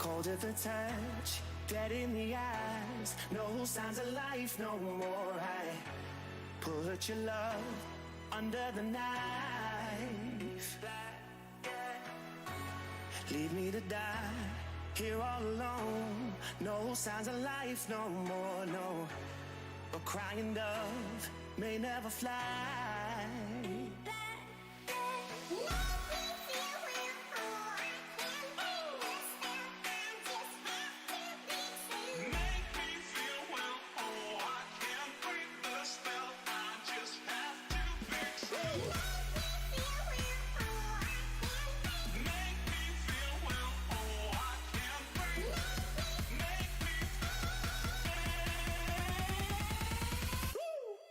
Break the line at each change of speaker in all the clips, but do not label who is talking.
Cold at the touch, dead in the eyes. No signs of life no more. I put your love under the knife. Leave me to die here all alone. No signs of life no more, no. But crying dove may never fly.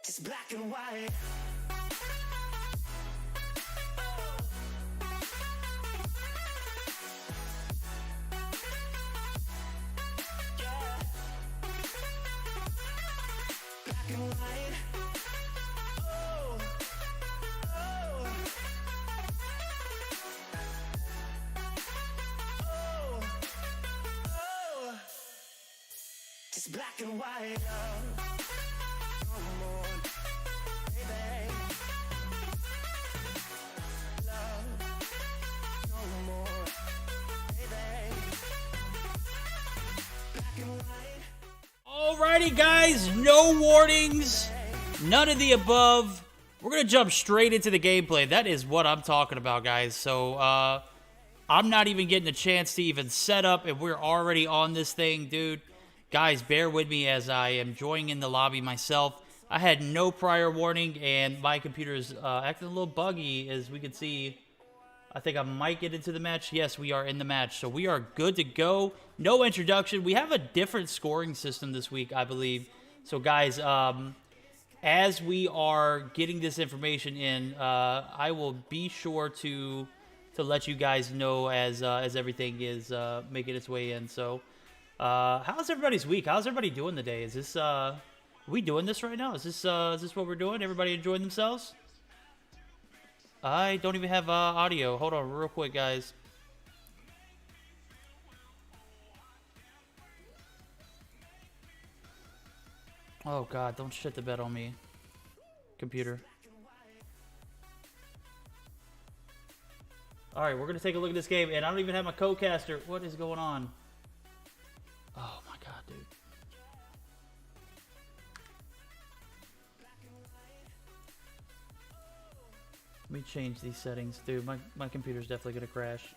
It's black and white. Yeah. Black and white. Oh, oh, oh, oh. It's black and white. No more.
Alrighty guys, no warnings, none of the above. We're going to jump straight into the gameplay. That is what I'm talking about, guys. So, I'm not even getting a chance to even set up, and we're already on this thing, dude. Guys, bear with me as I am joining in the lobby myself. I had no prior warning, and my computer is acting a little buggy, as we can see. I think I might get into the match. Yes, we are in the match, so we are good to go. No introduction. We have a different scoring system this week, I believe. So, guys, as we are getting this information in, I will be sure to let you guys know as everything is making its way in. So, how's everybody's week? How's everybody doing today? Is this are we doing this right now? Is this what we're doing? Everybody enjoying themselves? I don't even have audio. Hold on real quick, guys. Oh, God. Don't shit the bed on me, computer. All right, we're going to take a look at this game, and I don't even have my co-caster. What is going on? Oh, my God, dude. Let me change these settings, dude. My computer's definitely gonna crash.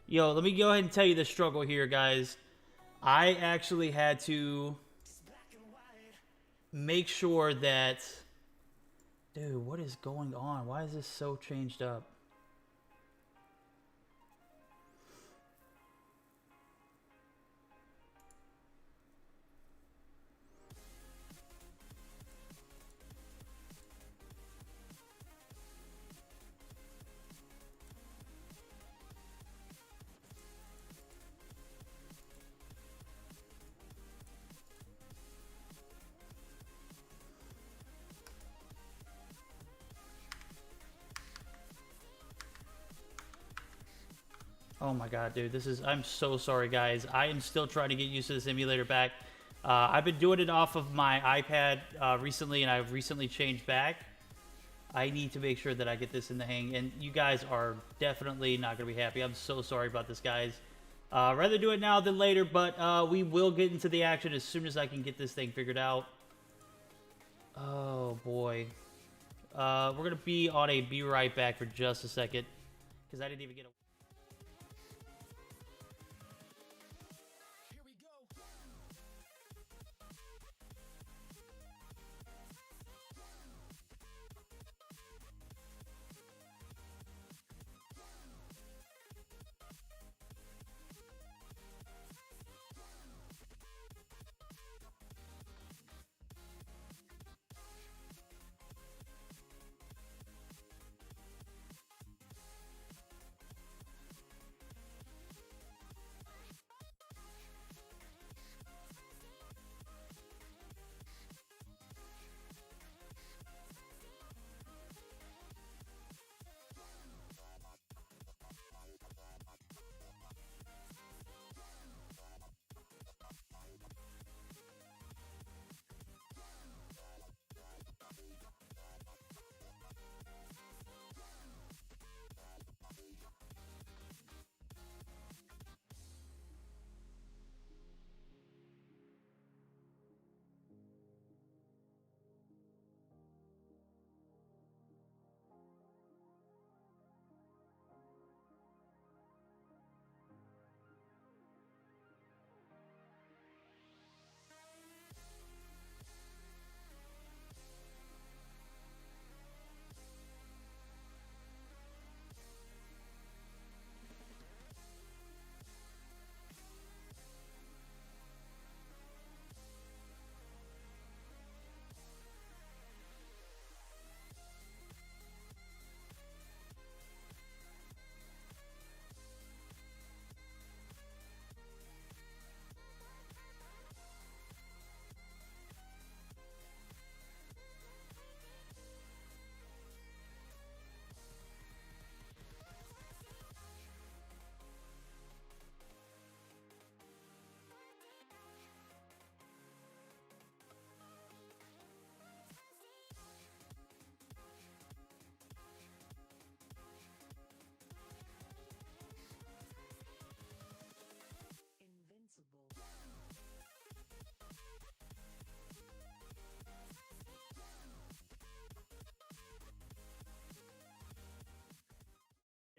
Yo, let me go ahead and tell you the struggle here, guys. I actually had to make sure that... Dude, what is going on? Why is this so changed up? Oh my God, dude, this is, I'm so sorry, guys. I am still trying to get used to this emulator back. I've been doing it off of my iPad recently, and I've recently changed back. I need to make sure that I get this in the hang, and you guys are definitely not going to be happy. I'm so sorry about this, guys. Rather do it now than later, but we will get into the action as soon as I can get this thing figured out. Oh, boy. We're going to be on a be right back for just a second, because I didn't even get a...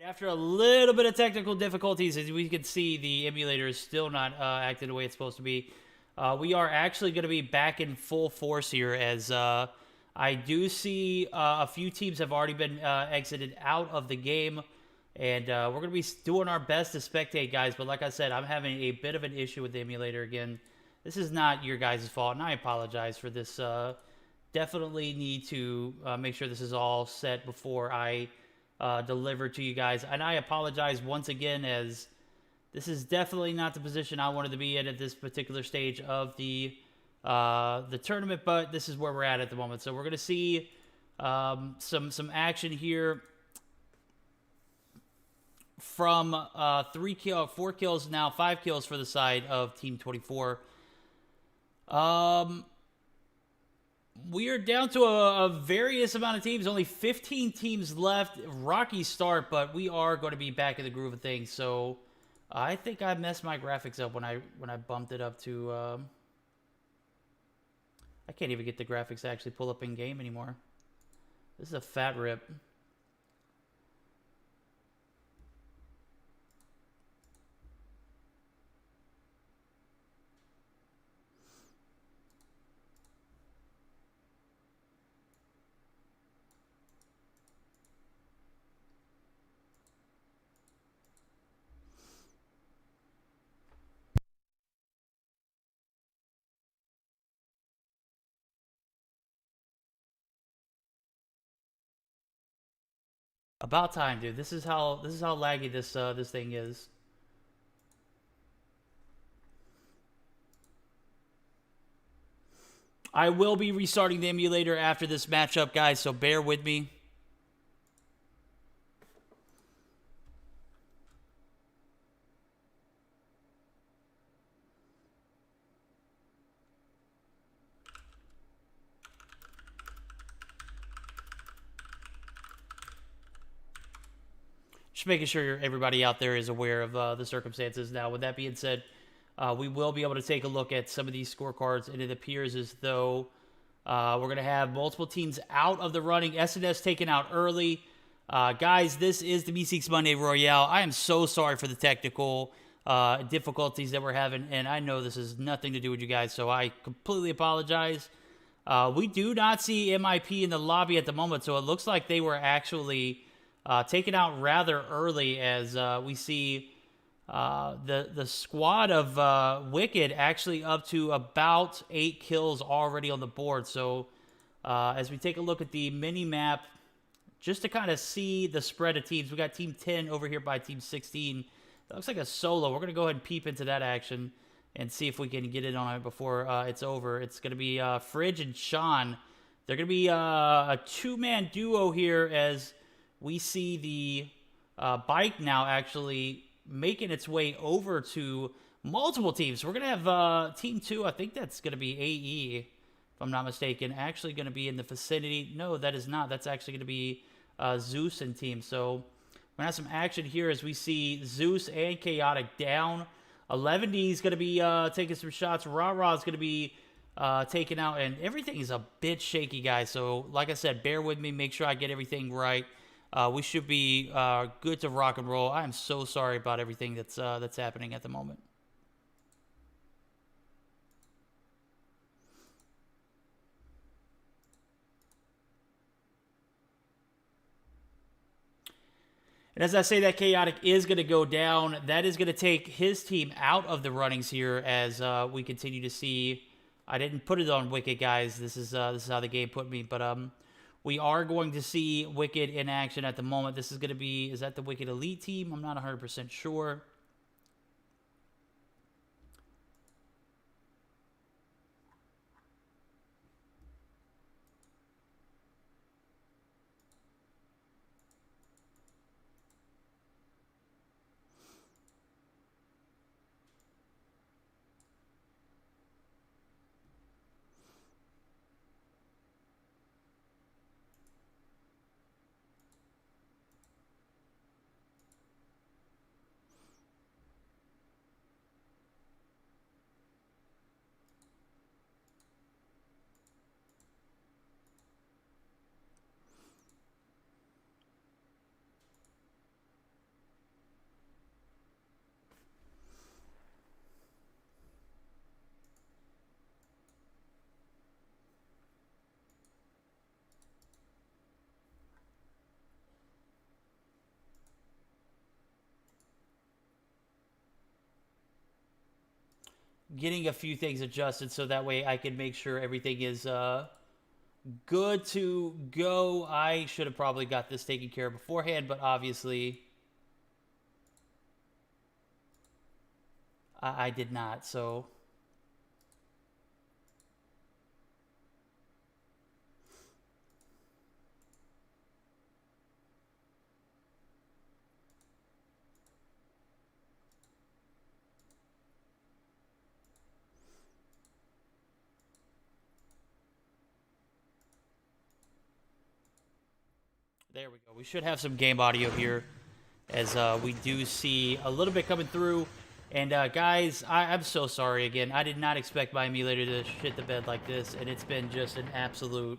After a little bit of technical difficulties, as we can see, the emulator is still not acting the way it's supposed to be. We are actually going to be back in full force here, as I do see a few teams have already been exited out of the game. And we're going to be doing our best to spectate, guys. But like I said, I'm having a bit of an issue with the emulator again. This is not your guys' fault, and I apologize for this. Definitely need to make sure this is all set before I deliver to you guys. And I apologize once again, as this is definitely not the position I wanted to be in at this particular stage of the tournament. But this is where we're at the moment. So we're going to see some action here from 4 kills now, 5 kills for the side of Team 24. We are down to a various amount of teams. Only 15 teams left. Rocky start, but we are going to be back in the groove of things. So I think I messed my graphics up when I bumped it up to. I can't even get the graphics to actually pull up in game anymore. This is a fat rip. About time, dude. This is how laggy this thing is. I will be restarting the emulator after this matchup, guys, so bear with me. Just making sure everybody out there is aware of the circumstances. Now, with that being said, we will be able to take a look at some of these scorecards, and it appears as though we're going to have multiple teams out of the running. SnS taken out early. Guys, this is the Meseeks Monday Royale. I am so sorry for the technical difficulties that we're having, and I know this has nothing to do with you guys, so I completely apologize. We do not see MIP in the lobby at the moment, so it looks like they were actually taken out rather early, as we see the squad of Wicked actually up to about 8 kills already on the board. So as we take a look at the mini-map, just to kind of see the spread of teams, we got Team 10 over here by Team 16. That looks like a solo. We're going to go ahead and peep into that action and see if we can get in on it before it's over. It's going to be Fridge and Sean. They're going to be a 2-man duo here, as we see the bike now actually making its way over to multiple teams. We're going to have Team 2, I think that's going to be AE, if I'm not mistaken, actually going to be in the vicinity. No, that is not. That's actually going to be Zeus and team. So we're going to have some action here as we see Zeus and Chaotic down. 11D is going to be taking some shots. Rah is going to be taken out, and everything is a bit shaky, guys. So like I said, bear with me. Make sure I get everything right. We should be good to rock and roll. I am so sorry about everything that's happening at the moment. And as I say that, Chaotic is going to go down. That is going to take his team out of the runnings here, as we continue to see. I didn't put it on Wicked, guys. This is how the game put me, but we are going to see Wicked in action at the moment. This is going to be, is that the Wicked Elite team? I'm not 100% sure. getting a few things adjusted so that way I can make sure everything is good to go. I should have probably got this taken care of beforehand, but obviously I did not, so... There we go. We should have some game audio here as we do see a little bit coming through. And guys, I'm so sorry again. I did not expect my emulator to shit the bed like this, and it's been just an absolute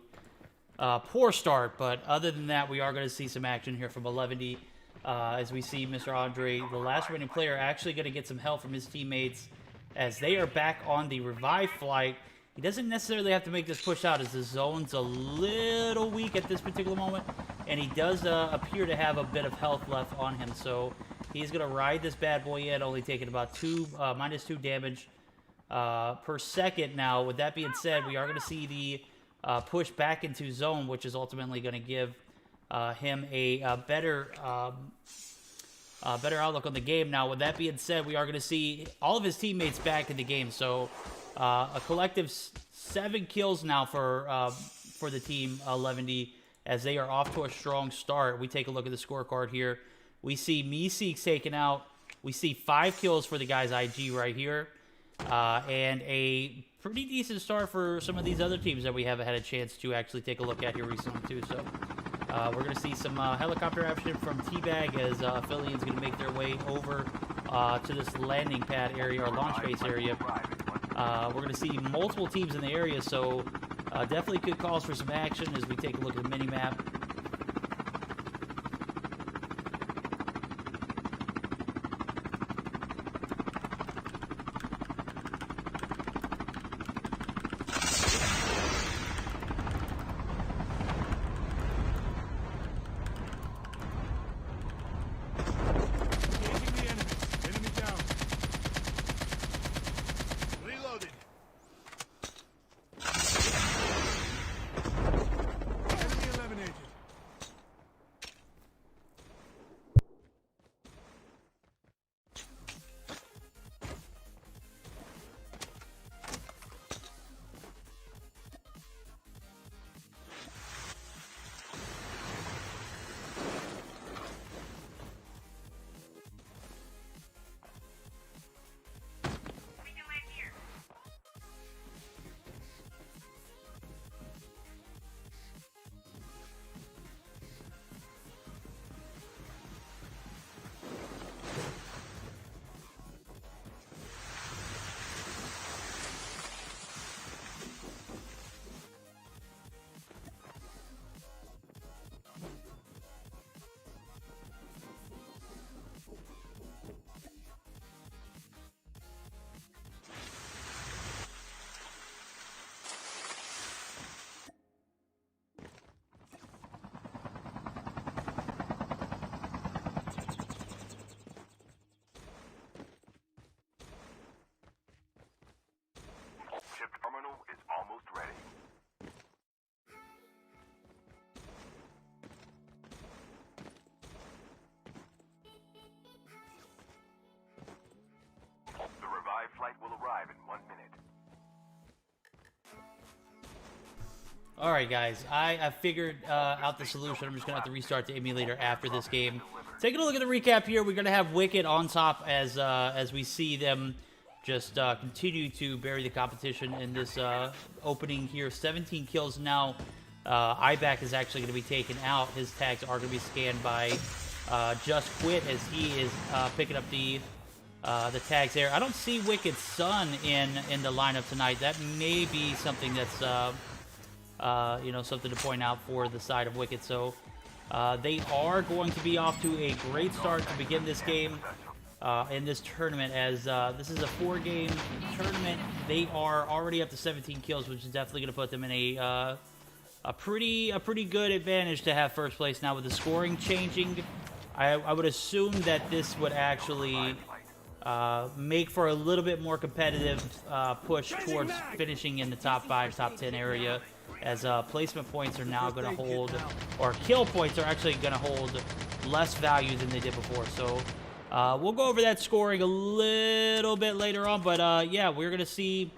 poor start. But other than that, we are going to see some action here from 11D as we see Mr. Andre, the last remaining player, actually going to get some help from his teammates as they are back on the revive flight. He doesn't necessarily have to make this push out as the zone's a little weak at this particular moment. And he does appear to have a bit of health left on him. So he's going to ride this bad boy in, only taking about -2 damage per second. Now, with that being said, we are going to see the push back into zone, which is ultimately going to give him a better outlook on the game. Now, with that being said, we are going to see all of his teammates back in the game. So a collective 7 kills now for the team 11D. As they are off to a strong start. We take a look at the scorecard here. We see Meseeks taken out. We see 5 kills for the guys IG right here. And a pretty decent start for some of these other teams that we haven't had a chance to actually take a look at here recently too. So we're going to see some helicopter action from Teabag as Affiliate's going to make their way over to this landing pad area or launch base area. We're going to see multiple teams in the area, so definitely good calls for some action as we take a look at the mini-map. Alright guys, I figured out the solution. I'm just going to have to restart the emulator after this game. Taking a look at the recap here, we're going to have Wicked on top as we see them just continue to bury the competition in this opening here. 17 kills now. Iback is actually going to be taken out. His tags are going to be scanned by Just Quit as he is picking up the tags there. I don't see Wicked's son in the lineup tonight. That may be something that's you know, something to point out for the side of Wicked. So they are going to be off to a great start to begin this game in this tournament, as this is a 4-game tournament. They are already up to 17 kills, which is definitely going to put them in a pretty good advantage to have first place. Now with the scoring changing, I would assume that this would actually make for a little bit more competitive push towards finishing in the top 5, top 10 area, as placement points are now going to hold, or kill points are actually going to hold less value than they did before. So we'll go over that scoring a little bit later on, but yeah, we're going to see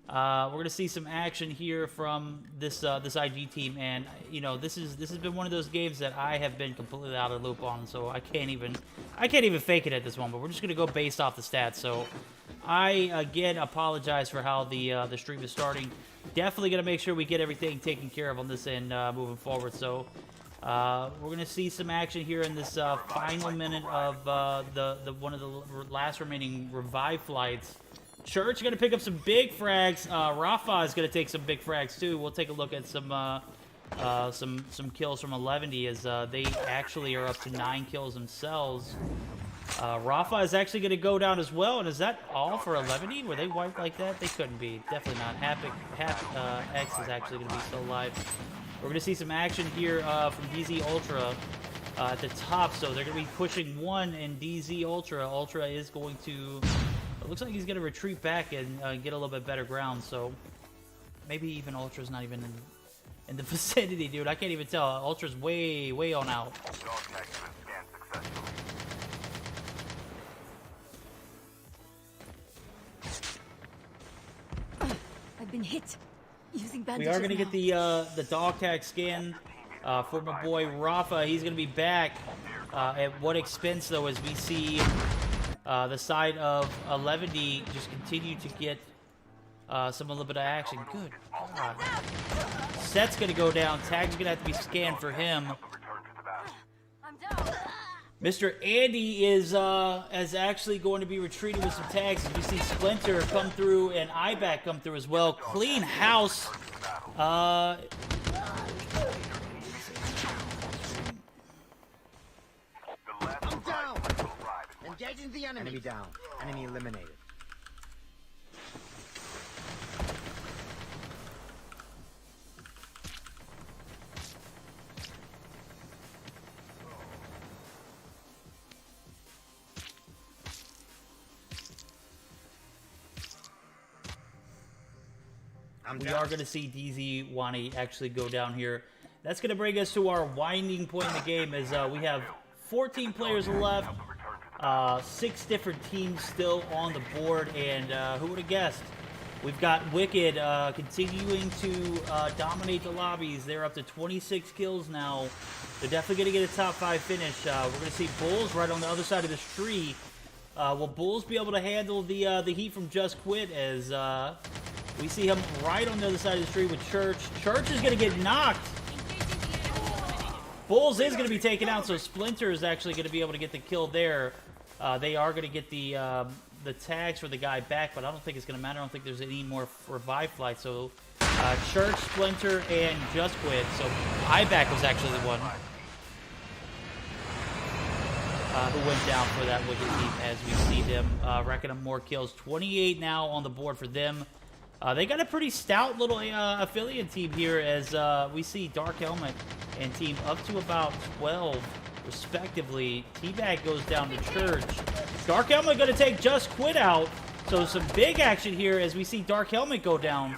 some action here from this this IG team, and you know, this has been one of those games that I have been completely out of the loop on, so I can't even fake it at this one. But we're just gonna go based off the stats. So I again apologize for how the stream is starting. Definitely gonna make sure we get everything taken care of on this end moving forward. So we're gonna see some action here in this final minute of the one of the last remaining revive flights. Church going to pick up some big frags. Rafa is going to take some big frags too. We'll take a look at some kills from 11D, as they actually are up to 9 kills themselves. Rafa is actually going to go down as well. And is that all for 11D? Were they wiped like that? They couldn't be. Definitely not. HyperX is actually going to be still alive. We're going to see some action here from DZ Ultra at the top. So they're going to be pushing 1 in DZ Ultra. Ultra is going to... It looks like he's going to retreat back and get a little bit better ground, so maybe even Ultra's not even in the vicinity, dude. I can't even tell. Ultra's way on out.
I've been hit. Using
we are going to get the dog tag scan for my boy Rafa. He's going to be back. At what expense, though, as we see... the side of 11D just continue to get a little bit of action. Good God. Set's going to go down. Tag's going to have to be scanned for him. Mr. Andy is actually going to be retreating with some tags. As we see Splinter come through and Iback come through as well. Clean house.
Engaging the enemy. Enemy down. Enemy eliminated.
We are going to see DZ Wani actually go down here. That's going to bring us to our winding point in the game, as we have 14 players left. 6 different teams still on the board, and who would have guessed? We've got Wicked continuing to dominate the lobbies. They're up to 26 kills now. They're definitely going to get a top 5 finish. We're going to see Bulls right on the other side of this tree. Will Bulls be able to handle the heat from Just Quit, as we see him right on the other side of the tree with Church. Church is going to get knocked. Bulls is going to be taken out, so Splinter is actually going to be able to get the kill there. They are going to get the tags for the guy back, but I don't think it's going to matter. I don't think there's any more revive flights. So Church, Splinter, and Just Quit. So Iback was actually the one who went down for that Wicked team, as we see them racking up more kills. 28 now on the board for them. They got a pretty stout little affiliate team here, as we see Dark Helmet and team up to about 12 respectively. T-Bag goes down to Church. Dark Helmet going to take Just Quit out. So some big action here as we see Dark Helmet go down.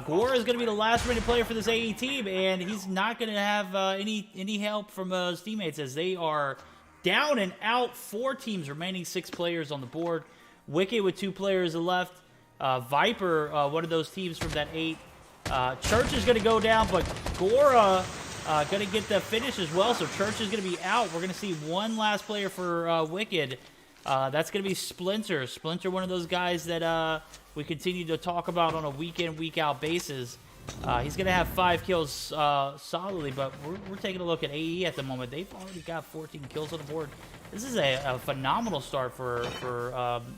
Gore is going to be the last rated player for this AE team, and he's not going to have any help from his teammates, as they are down and out. 4 teams remaining, 6 players on the board. Wicked with 2 players left. Viper, one of those teams from that 8. Church is going to go down, but Gora going to get the finish as well, so Church is going to be out. We're going to see one last player for Wicked. That's going to be Splinter. Splinter, one of those guys that we continue to talk about on a week-in, week-out basis. He's going to have 5 kills solidly, but we're taking a look at AE at the moment. They've already got 14 kills on the board. This is a phenomenal start for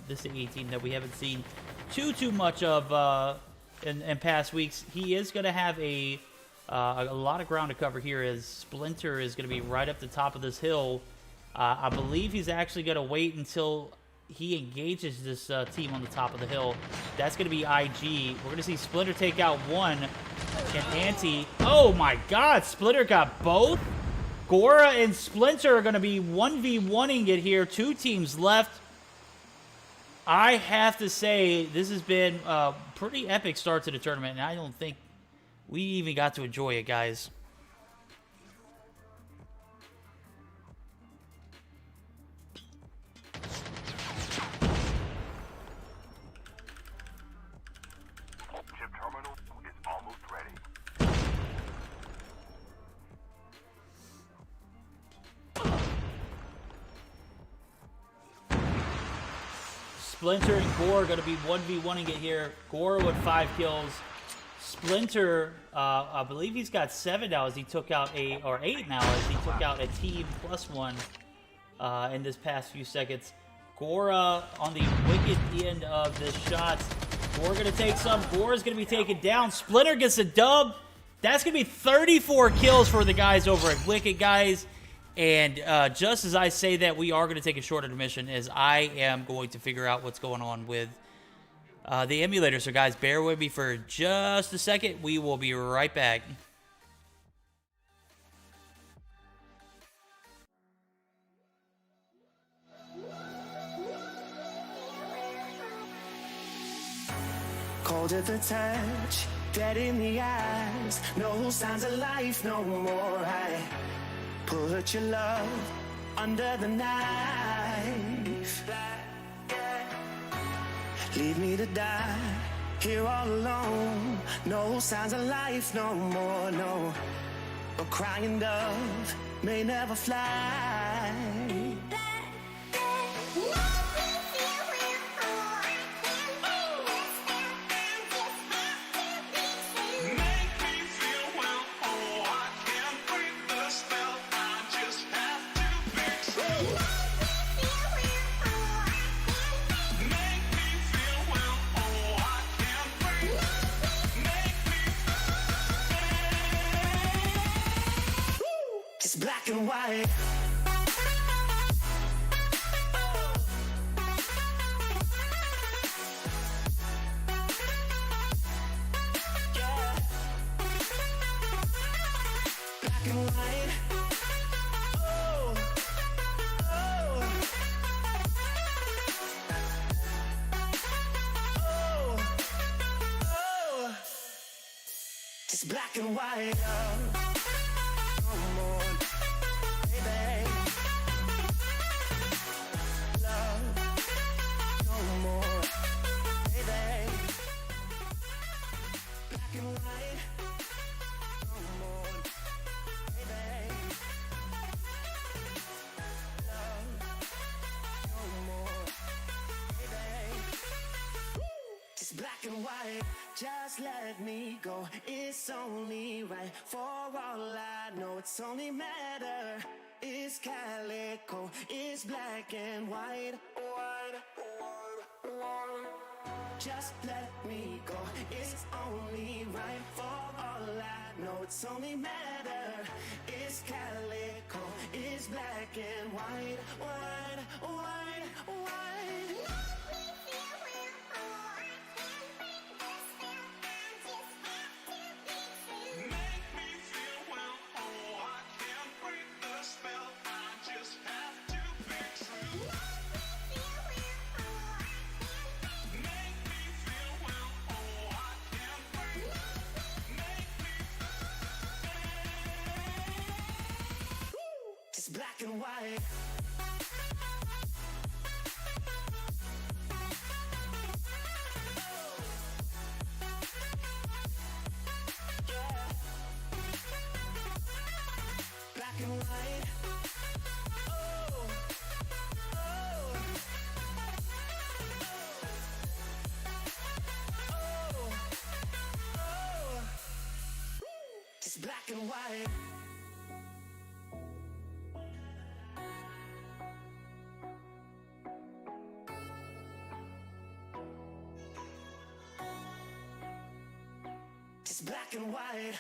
this AE team that we haven't seen too much of in past weeks. He is going to have a lot of ground to cover here, as Splinter is going to be right up the top of this hill. I believe he's actually going to wait until he engages this team on the top of the hill. That's going to be IG. We're going to see Splinter take out one, and Anti. Oh my God, Splinter got both. Gora and Splinter are going to be 1v1ing it here. 2 teams left. I have to say, this has been a pretty epic start to the tournament, and I don't think we even got to enjoy it, guys.
Chip terminal is almost ready.
Splinter and Gore are going to be 1v1ing it here. Gore with 5 kills. Splinter, I believe he's got 7 now as he took out 8 now as he took out a team +1 in this past few seconds. Gore on the wicked end of the shots. Gore going to take some. Gore is going to be taken down. Splinter gets a dub. That's going to be 34 kills for the guys over at Wicked, guys. And just as I say that, we are going to take a short intermission as I am going to figure out what's going on with the emulator. So, guys, bear with me for just a second. We will be right back.
Cold at the touch, dead in the eyes. No signs of life no more. I put your love under the knife. Leave me to die here all alone. No signs of life no more, no. A crying dove may never fly. It's black and white. Yeah. Black and white. Oh, oh, oh, oh. It's black and white. Black and white, just let me go. It's only right. For all I know, it's only matter. It's calico, it's black and white. Just let me go. It's only right. For all I know, it's only matter. It's calico, it's black and white. White, white, white. It's black and white. Yeah. Black and white. Oh, oh, oh, oh. It's black and white. It's black and white.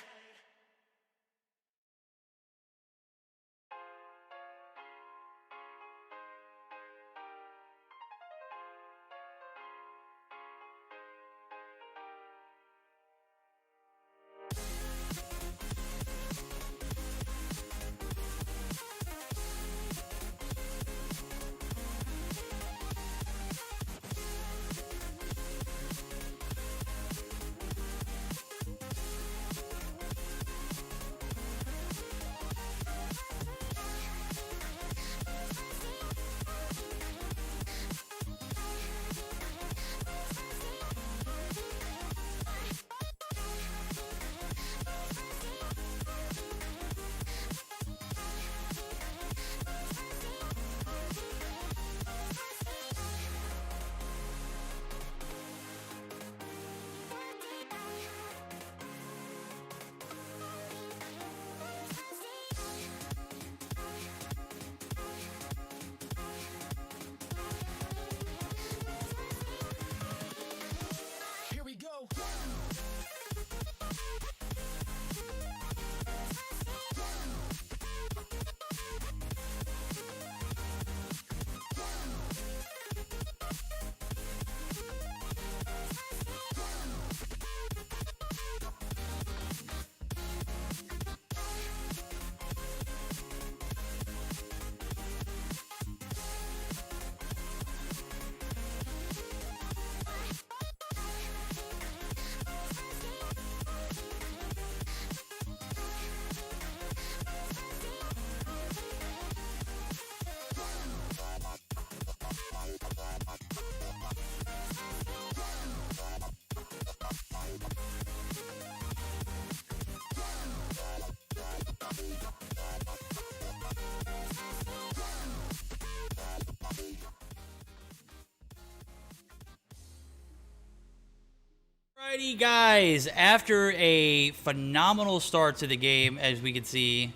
Alrighty, guys. After a phenomenal start to the game, as we can see,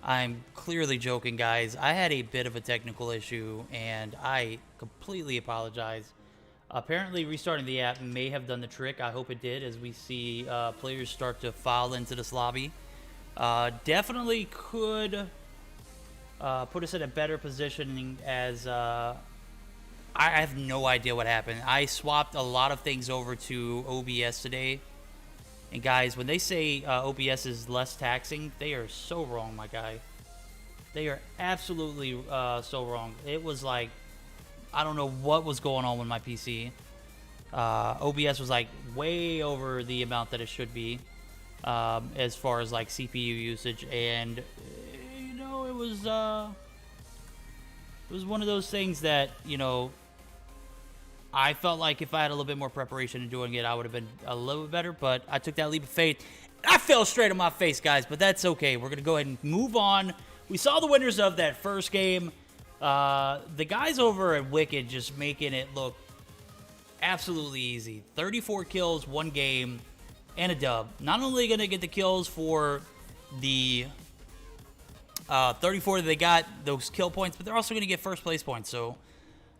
I'm clearly joking, guys. I had a bit of a technical issue, and I completely apologize. Apparently, restarting the app may have done the trick. I hope it did, as we see players start to file into this lobby. Definitely could put us in a better positioning, as I have no idea what happened. I swapped a lot of things over to OBS today. And guys, when they say OBS is less taxing, they are so wrong, my guy. They are absolutely so wrong. It was like, I don't know what was going on with my PC. OBS was like way over the amount that it should be, as far as like CPU usage. And, you know, it was one of those things that, you know, I felt like if I had a little bit more preparation in doing it, I would have been a little bit better, but I took that leap of faith. I fell straight on my face, guys, but that's okay. We're going to go ahead and move on. We saw the winners of that first game. The guys over at Wicked just making it look absolutely easy. 34 kills, 1 game, and a dub. Not only going to get the kills for the 34 that they got, those kill points, but they're also going to get first place points, so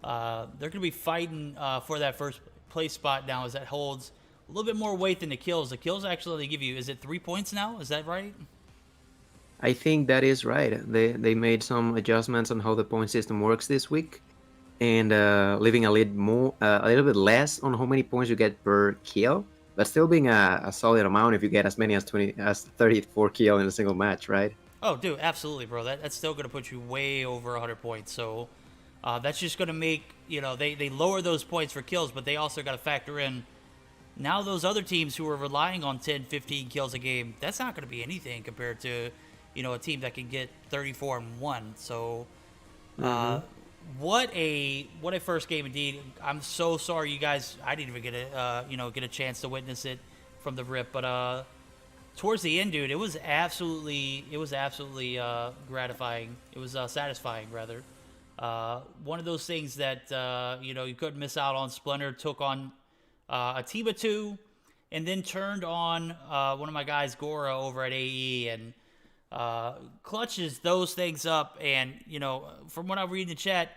they're going to be fighting for that first place spot now, as that holds a little bit more weight than the kills. The kills actually give you, is it 3 points now? Is that right?
I think that is right. They made some adjustments on how the point system works this week, and leaving a little bit less on how many points you get per kill, but still being a solid amount if you get as many as 34 kill in a single match, right?
Oh, dude, absolutely, bro. That's still going to put you way over 100 points. So that's just going to make, you know, they lower those points for kills, but they also got to factor in now those other teams who are relying on 10, 15 kills a game. That's not going to be anything compared to, you know, a team that can get 34 and 1. So what a first game indeed. I'm so sorry, you guys. I didn't even get a chance to witness it from the rip, but towards the end, dude, it was absolutely gratifying. It was satisfying, rather. One of those things that you know, you couldn't miss out on. Splinter took on a team of 2, and then turned on one of my guys, Gora, over at AE, and clutches those things up. And, you know, from what I read in the chat,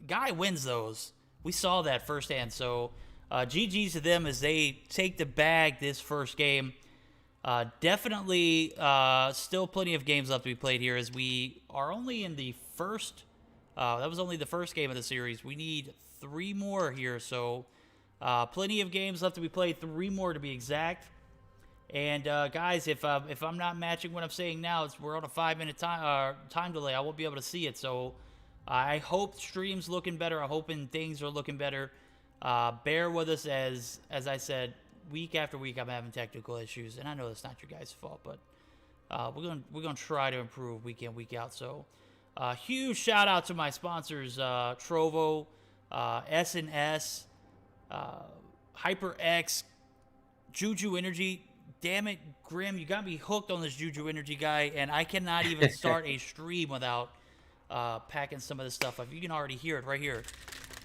guy wins those. We saw that firsthand. So GG's to them as they take the bag this first game. Definitely still plenty of games left to be played here, as we are only in the first. That was only the first game of the series. We need 3 more here, so plenty of games left to be played. 3 more to be exact. And guys, if I'm not matching what I'm saying now, we're on a 5-minute time delay. I won't be able to see it, so I hope stream's looking better. I'm hoping things are looking better. Bear with us, as I said, week after week I'm having technical issues, and I know that's not your guys' fault, but we're gonna try to improve week in, week out. So huge shout out to my sponsors, Trovo, SnS, HyperX, JuJu Energy. Damn it, Grim, you got me hooked on this JuJu Energy guy, and I cannot even start a stream without packing some of this stuff up. You can already hear it right here.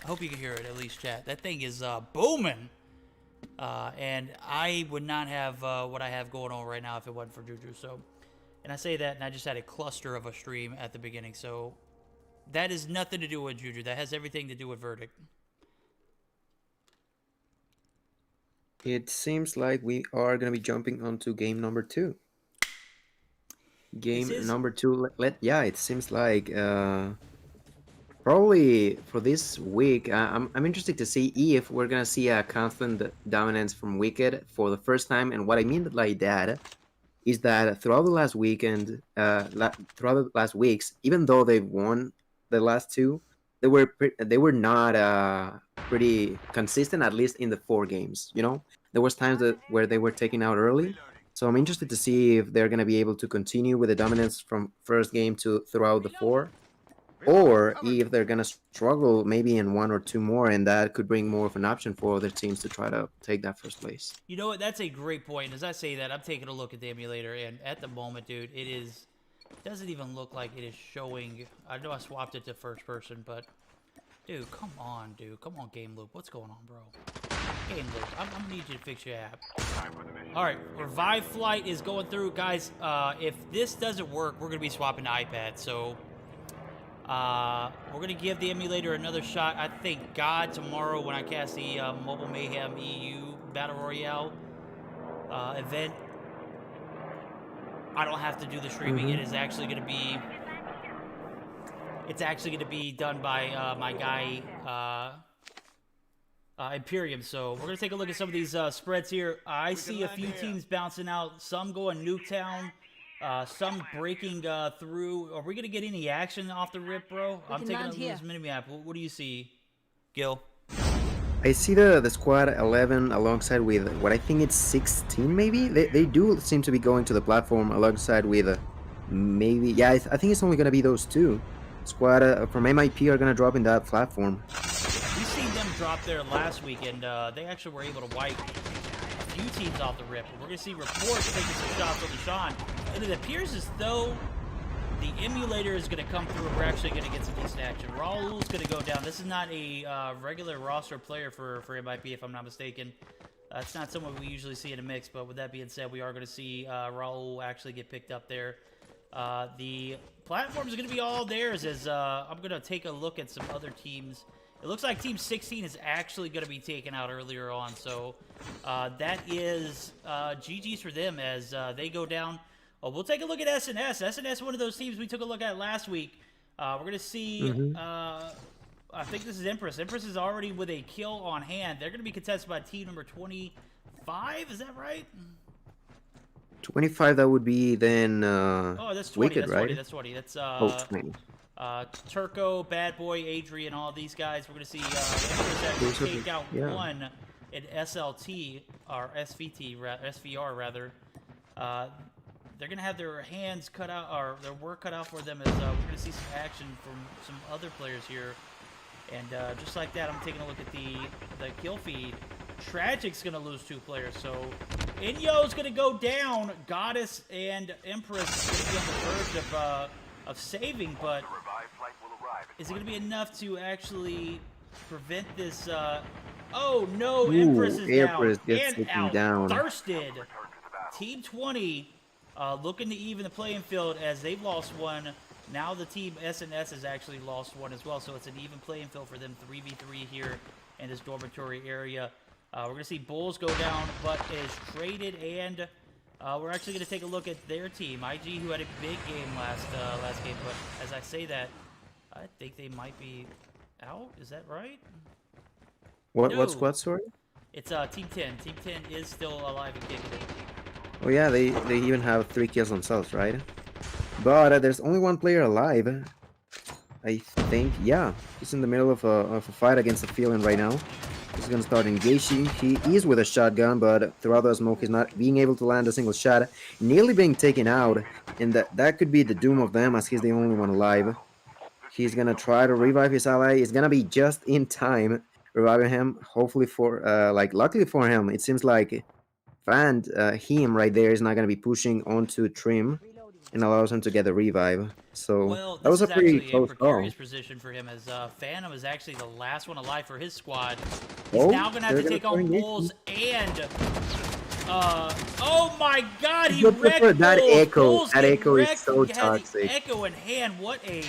I hope you can hear it, at least, chat. That thing is booming. And I would not have what I have going on right now if it wasn't for JuJu. So, and I say that, and I just had a cluster of a stream at the beginning. So that has nothing to do with JuJu. That has everything to do with Verdict.
It seems like we are gonna be jumping onto game number 2. Game
is-
number 2. Yeah, it seems like probably for this week. I'm interested to see if we're gonna see a constant dominance from Wicked for the first time. And what I mean by that is that throughout the last weekend, throughout the last weeks, even though they've won the last two, they were not pretty consistent, at least in the 4 games. You know, there was times where they were taken out early. So I'm interested to see if they're gonna be able to continue with the dominance from first game to throughout the 4, or if they're gonna struggle maybe in 1 or 2 more, and that could bring more of an option for other teams to try to take that first place.
You know what? That's a great point. As I say that, I'm taking a look at the emulator, and at the moment, dude, doesn't even look like it is showing. I know I swapped it to first person, but dude, come on, Game Loop. What's going on, bro? Game Loop, I'm gonna need you to fix your app. All right, Revive Flight is going through, guys. If this doesn't work, we're gonna be swapping to iPad. So we're going to give the emulator another shot. I thank God tomorrow when I cast the Mobile Mayhem EU Battle Royale event, I don't have to do the streaming. It is actually going to be... It's actually going to be done by my guy, Imperium. So we're going to take a look at some of these spreads here. I see a few teams bouncing out. Some going Nuketown. Some breaking through. Are we going to get any action off the rip, bro? I'm taking a look at this mini-map. What do you see, Gil?
I see the squad 11 alongside with what I think it's 16 maybe. They do seem to be going to the platform alongside with maybe... Yeah, I think it's only going to be those 2. Squad from MIP are going to drop in that platform.
We seen them drop there last week, and they actually were able to wipe a few teams off the rip. We're going to see reports taking some shots on the Sean. And it appears as though the emulator is going to come through and we're actually going to get some decent action. Raul's going to go down. This is not a regular roster player for MIP, if I'm not mistaken. It's not someone we usually see in a mix, but with that being said, we are going to see Raul actually get picked up there. The platform is going to be all theirs as I'm going to take a look at some other teams. It looks like Team 16 is actually going to be taken out earlier on, so that is GG's for them as they go down. Oh, we'll take a look at SnS. SnS, one of those teams we took a look at last week. We're going to see, I think this is Empress. Empress is already with a kill on hand. They're going to be contested by team number 25. Is that right?
25, that would be then
oh, that's 20.
Wicked,
that's
right?
20. That's 20. That's
20.
Turco, Bad Boy, Adrian, all these guys. We're going to see Empress actually take out one at SLT, or SVT, SVR rather. They're going to have their hands cut out, or their work cut out for them as we're going to see some action from some other players here. And just like that, I'm taking a look at the kill feed. Tragic's going to lose 2 players, so Inyo's going to go down. Goddess and Empress going to be on the verge of saving, but is it going to be enough to actually prevent this? Oh no, Empress is
Empress
down
down.
Thirsted. Team 20 looking to even the playing field as they've lost 1. Now the team SnS has actually lost 1 as well, so it's an even playing field for them. 3v3 here in this dormitory area. We're going to see Bulls go down, but is traded, and we're actually going to take a look at their team. IG, who had a big game last game, but as I say that, I think they might be out. Is that right?
What
No.
squad, sorry?
It's Team 10. Team 10 is still alive and kicking it.
Oh yeah, they even have 3 kills themselves, right? But there's only 1 player alive. I think, yeah. He's in the middle of a fight against a feeling right now. He's gonna start engaging. He is with a shotgun, but throughout the smoke, he's not being able to land a single shot. Nearly being taken out, and that could be the doom of them as he's the only one alive. He's gonna try to revive his ally. It's gonna be just in time, reviving him. Hopefully for, luckily for him, it seems like him right there is not gonna be pushing onto Trim, and allows him to get the revive. So that was a pretty close call.
Precarious position for him as Phantom is actually the last one alive for his squad. He's now gonna have to take on Bulls and oh my God, he wrecked
that
Bulls.
echo.
Bulls
That echo is so
had
toxic.
the echo in hand. What a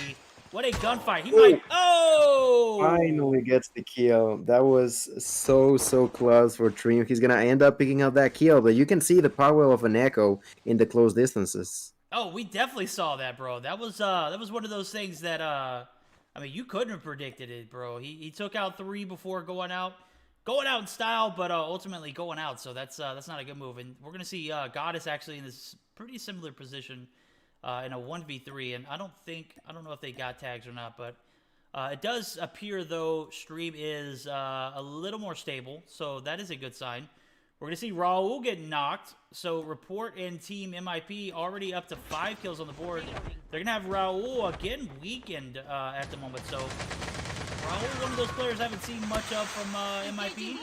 What a gunfight. He might. Oh!
Finally gets the kill. That was so close for Trim. He's gonna end up picking up that kill, but you can see the power of an echo in the close distances.
Oh, we definitely saw that, bro. That was one of those things that I mean, you couldn't have predicted it, bro. He took out 3 before going out in style, but ultimately going out. So that's not a good move. And we're gonna see Goddess actually in this pretty similar position in a 1v3. And I don't know if they got tags or not, but it does appear though Stream is a little more stable, so that is a good sign. We're going to see Raul get knocked. So Report and Team MIP already up to 5 kills on the board. They're going to have Raul again weakened at the moment. So Raul, one of those players I haven't seen much of from MIP.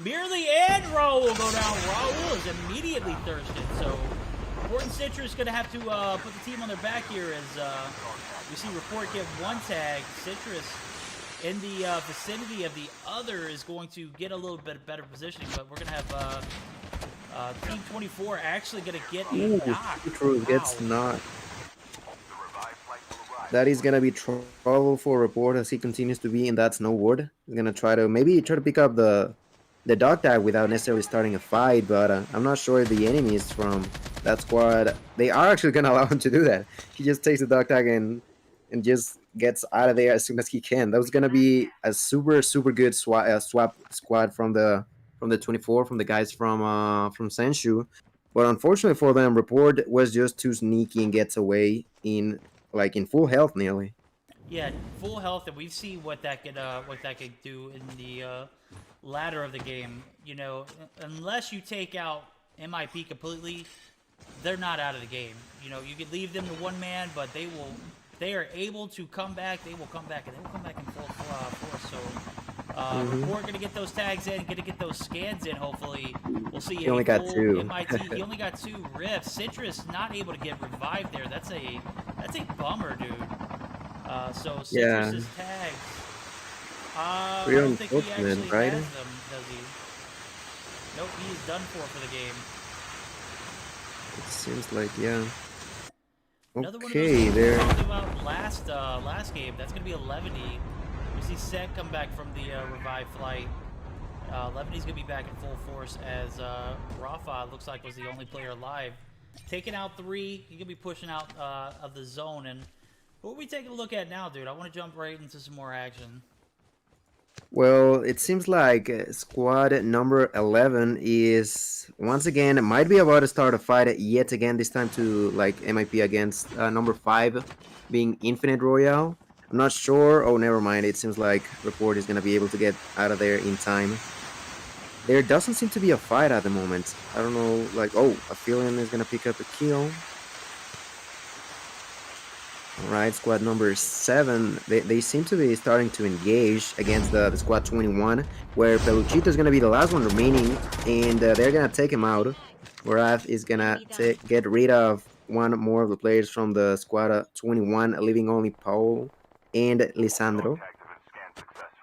Merely and Raul go down. Raul is immediately thirsted. So Report and Citrus going to have to put the team on their back here as we see Report get 1 tag. Citrus in the vicinity of the other is going to get a little bit better positioning, but we're going to have Team 24 actually going to get a knock.
Citrus gets knocked. That is going to be trouble for Report as he continues to be in that snow ward. He's going to try to pick up the dog tag without necessarily starting a fight, but I'm not sure if the enemies from that squad, they are actually going to allow him to do that. He just takes the dog tag and just gets out of there as soon as he can. That was gonna be a super good swap squad from the 24, from the guys from Senshu, but unfortunately for them, Report was just too sneaky and gets away in full health nearly.
Yeah, full health, and we've seen what that could do in the latter of the game. You know, unless you take out MIP completely, they're not out of the game. You know, you could leave them to 1 man, but they are able to come back. They will come back, and they will come back in full force. So Report going to get those tags in, going to get those scans in, hopefully. We'll see.
He only got 2.
MIT, he only got 2 rifts. Citrus not able to get revived there. That's a bummer, dude. So Citrus's tags. I don't think he actually has them, does he? Nope, he is done for the game.
It seems like, yeah.
Another one of
Okay,
those
there.
we talked about last game. That's gonna be a Levany. We see Set come back from the revive flight. Levany's gonna be back in full force as Rafa looks like was the only player alive. Taking out 3, he's gonna be pushing out of the zone. And what are we taking a look at now, dude? I want to jump right into some more action.
Well, it seems like squad number 11 is once again might be about to start a fight yet again. This time to MIP against number 5, being Infinite Royale. I'm not sure. Oh, never mind. It seems like Report is gonna be able to get out of there in time. There doesn't seem to be a fight at the moment. I don't know. Oh, a feeling is gonna pick up a kill. Alright, squad number 7, they seem to be starting to engage against the squad 21, where Peluchito is going to be the last one remaining, and they're going to take him out. Warath is going to get rid of 1 more of the players from the squad 21, leaving only Paul and Lisandro.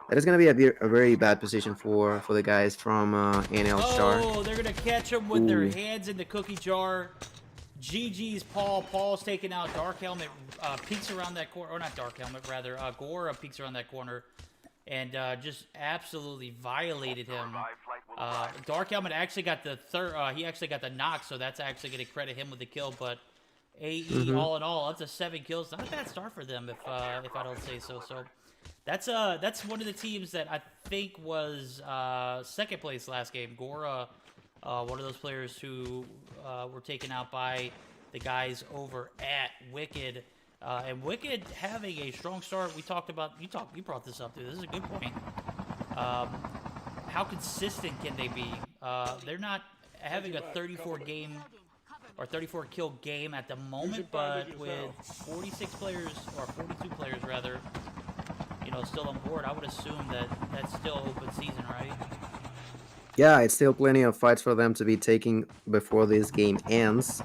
That is going to be a very bad position for the guys from NL Star.
Oh, they're going to catch him with their hands in the cookie jar. GG's Paul. Paul's taking out Dark Helmet, peeks around that corner, or not Dark Helmet, rather, Gora peeks around that corner, and just absolutely violated him. Dark Helmet actually got the he actually got the knock, so that's actually going to credit him with the kill, but AE, all in all, up to 7 kills. Not a bad start for them, if I don't say so. So that's one of the teams that I think was 2nd place last game. Gora, one of those players who were taken out by the guys over at Wicked. And Wicked having a strong start. We talked about, you brought this up, dude. This is a good point. How consistent can they be? They're not having a 34 kill game at the moment, but with 46 players, or 42 players rather, still on board, I would assume that that's still open season, right?
Yeah, it's still plenty of fights for them to be taking before this game ends.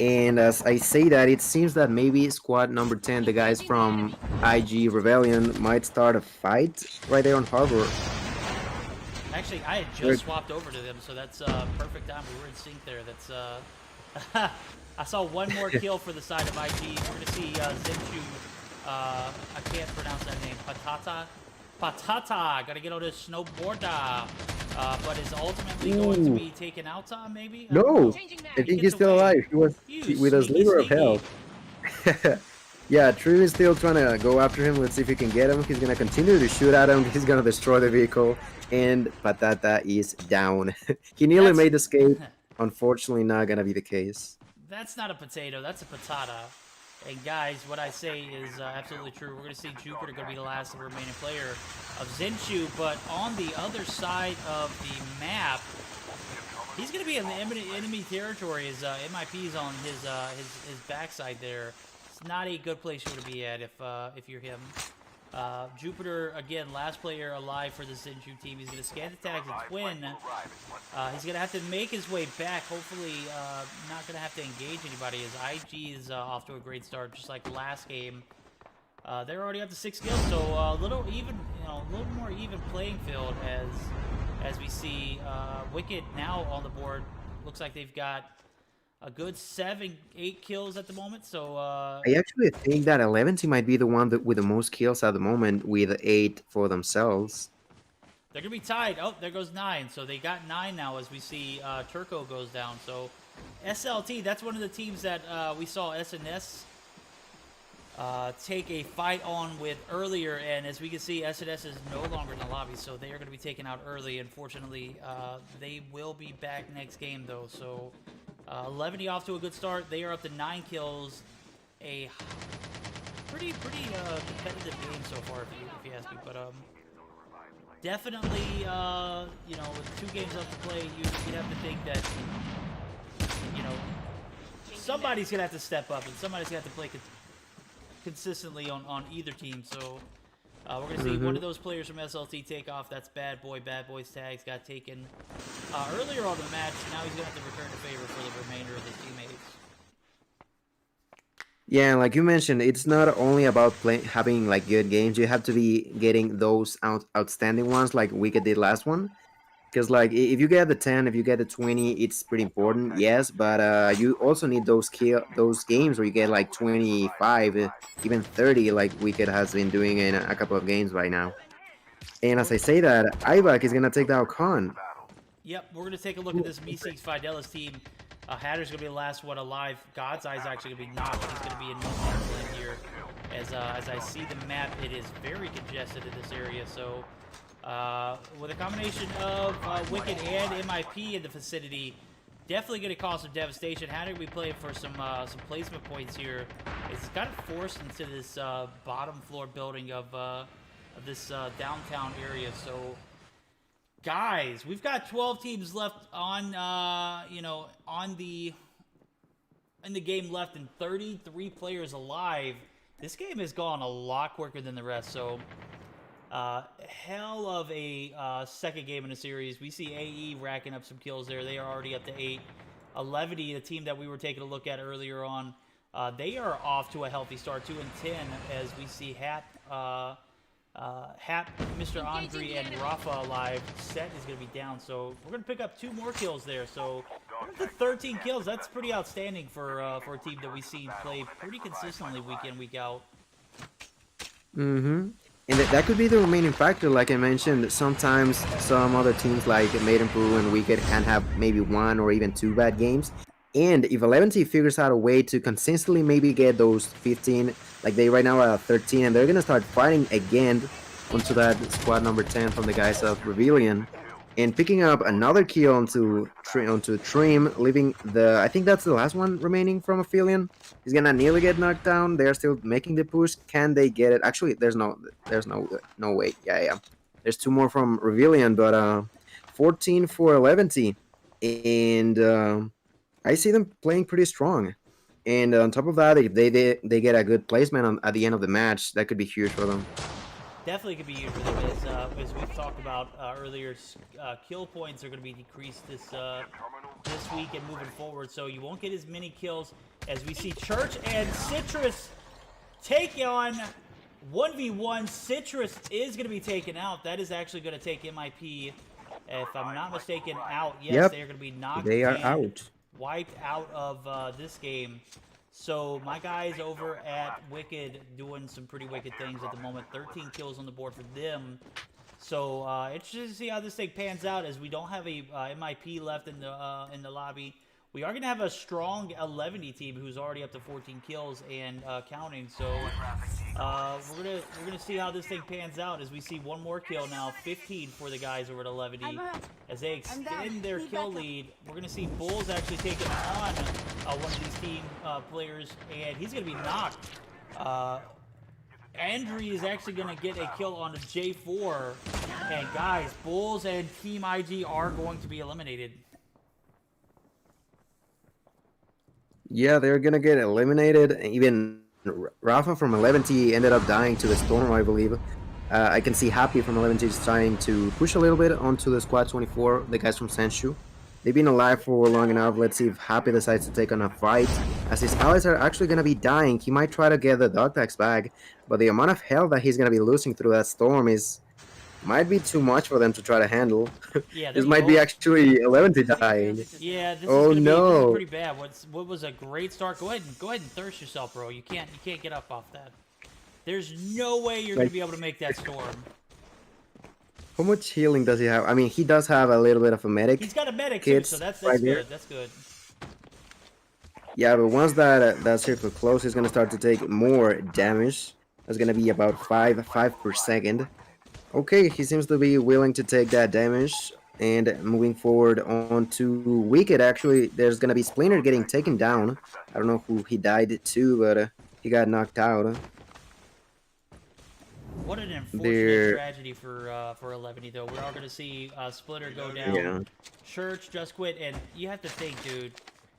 And as I say that, it seems that maybe squad number 10, the guys from IG Rebellion, might start a fight right there on Harbor.
Actually, I had just swapped over to them, so that's perfect time. We were in sync there. That's I saw 1 more kill for the side of IG. We're going to see Zenchu I can't pronounce that name. Patata. Gotta get on this snowboarder. But is ultimately going to be taken out, maybe? I don't
No,
know.
I think he's
gets
still
away.
alive. He was
You
with a
sneaky,
sliver of
sneaky.
health. Yeah, True is still trying to go after him. Let's see if he can get him. He's gonna continue to shoot at him. He's gonna destroy the vehicle, and Patata is down. He nearly
That's-
made the escape. Unfortunately, not gonna be the case.
That's not a potato. That's a patata. And guys, what I say is absolutely true. We're going to see Jupiter going to be the last remaining player of Zenchu, but on the other side of the map, he's going to be in the enemy territory. As MIP's on his backside there. It's not a good place you want to be at if you're him. Jupiter, again, last player alive for the Zenchu team. He's going to scan the tags and twin. He's going to have to make his way back. Hopefully, not going to have to engage anybody as IG is off to a great start, just like last game. They're already up to 6 kills, so a little even, a little more even playing field as we see Wicked now on the board. Looks like they've got a good 7, 8 kills at the moment. So
I actually think that 11 might be the one with the most kills at the moment, with 8 for themselves.
they're going to be tied. Oh, there goes 9. So they got 9 now as we see Turco goes down. So SLT, that's one of the teams that we saw SNS take a fight on with earlier. And as we can see, SNS is no longer in the lobby. So they are going to be taken out early. Unfortunately, they will be back next game, though. So 11 off to a good start. They are up to 9 kills. A pretty competitive game so far, if you ask me. But definitely, with 2 games left to play, you'd have to think that somebody's gonna have to step up and somebody's gonna have to play consistently on either team. So we're gonna see one of those players from SLT take off. That's Bad Boy's tags got taken earlier on in the match. Now he's gonna have to return the favor for the remainder of his teammates.
Yeah, like you mentioned, it's not only about having like good games. You have to be getting those outstanding ones, like Wicked did last one. Because like if you get the 10, if you get the 20, it's pretty important. Yes, but you also need those games where you get like 25, even 30, like Wicked has been doing in a couple of games right now. And as I say that, Ibak is gonna take down Khan.
Yep, we're going to take a look at this Meseeks Fidelis team. Hatter's going to be the last one alive. God's Eye's actually going to be knocked. He's going to be in no man's land here. As I see the map, it is very congested in this area. So with a combination of Wicked and MIP in the vicinity, definitely going to cause some devastation. Hatter will be playing for some placement points here. It's kind of forced into this bottom floor building of this downtown area. So guys, we've got 12 teams left on, in the game left, and 33 players alive. This game has gone a lot quicker than the rest. So, hell of a second game in the series. We see AE racking up some kills there. They are already up to 8. 11, the team that we were taking a look at earlier on, they are off to a healthy start, 2 and 10, as we see Hap, Mr. Andre, and Rafa alive. Set is going to be down, so we're going to pick up 2 more kills there. So we're up to 13 kills. That's pretty outstanding for a team that we see play pretty consistently week in, week out.
And that could be the remaining factor. Like I mentioned, sometimes some other teams like Maidenpool and Wicked can have maybe 1 or even 2 bad games. And if 11 figures out a way to consistently maybe get those 15, like they right now are at 13, and they're going to start fighting again onto that squad number 10 from the guys of Rebellion, and picking up another kill onto Trim, leaving I think that's the last one remaining from Aphelion. He's going to nearly get knocked down. They're still making the push. Can they get it? Actually, there's no way. Yeah. There's 2 more from Rebellion, but 14 for 11, and I see them playing pretty strong. And on top of that, if they get a good placement at the end of the match, that could be huge for them.
Definitely could be huge for them, as we've talked about earlier. Kill points are going to be decreased this week and moving forward, so you won't get as many kills as we see Church and Citrus take on 1v1. Citrus is going to be taken out. That is actually going to take MIP, if I'm not mistaken, out. Yes,
Yep.
they are going to be knocked.
They are
and
out.
wiped out of this game. So my guys over at Wicked doing some pretty wicked things at the moment. 13 kills on the board for them. So interested to see how this thing pans out, as we don't have a MIP left in the lobby. We are going to have a strong 11 team who's already up to 14 kills and counting. So we're gonna see how this thing pans out, as we see one more kill now, 15 for the guys over at 11. As they extend their kill lead, we're gonna see Bulls actually taking on one of these team players, and he's gonna be knocked. Andre is actually going to get a kill on the J4. And guys, Bulls and Team IG are going to be eliminated.
Yeah, they're gonna get eliminated. Even Rafa from 11T ended up dying to the storm, I believe. I can see Happy from 11T is trying to push a little bit onto the squad 24, the guys from Senshu. They've been alive for long enough. Let's see if Happy decides to take on a fight. As his allies are actually going to be dying, he might try to get the dog tags back, but the amount of health that he's going to be losing through that storm might be too much for them to try to handle.
Yeah,
this might be actually 11T dying.
Yeah, this
oh,
is gonna
no.
be, this is pretty bad. What was a great start? Go ahead and thirst yourself, bro. You can't get up off that. There's no way you're gonna be able to make that storm.
How much healing does he have? I mean, he does have a little bit of a medic.
He's got a medic too, so that's
right
good.
here.
That's good.
Yeah, but once that circle closes, he's gonna start to take more damage. That's gonna be about 5 per second. Okay, he seems to be willing to take that damage. And moving forward on to Wicked, actually, there's gonna be Splinter getting taken down. I don't know who he died to, but he got knocked out.
What an unfortunate tragedy for 11 though. We are going to see Splitter go down.
Yeah.
Church just quit, and you have to think, dude.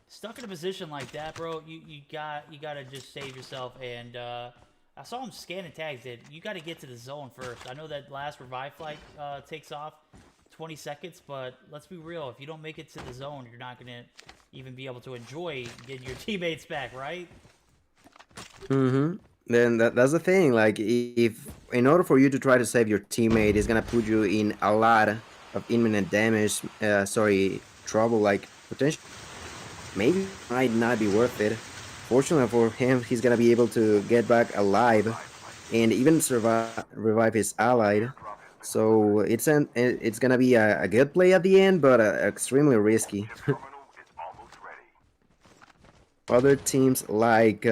Stuck in a position like that, bro. You got to just save yourself. And I saw him scanning tags. You got to get to the zone first. I know that last revive flight takes off 20 seconds, but let's be real. If you don't make it to the zone, you're not going to even be able to enjoy getting your teammates back, right?
Mm-hmm. Then that's the thing. Like, if in order for you to try to save your teammate, it's gonna put you in a lot of imminent damage. Trouble. Like, potentially, maybe might not be worth it. Fortunately for him, he's gonna be able to get back alive and even revive his ally. So it's gonna be a good play at the end, but extremely risky. Other teams like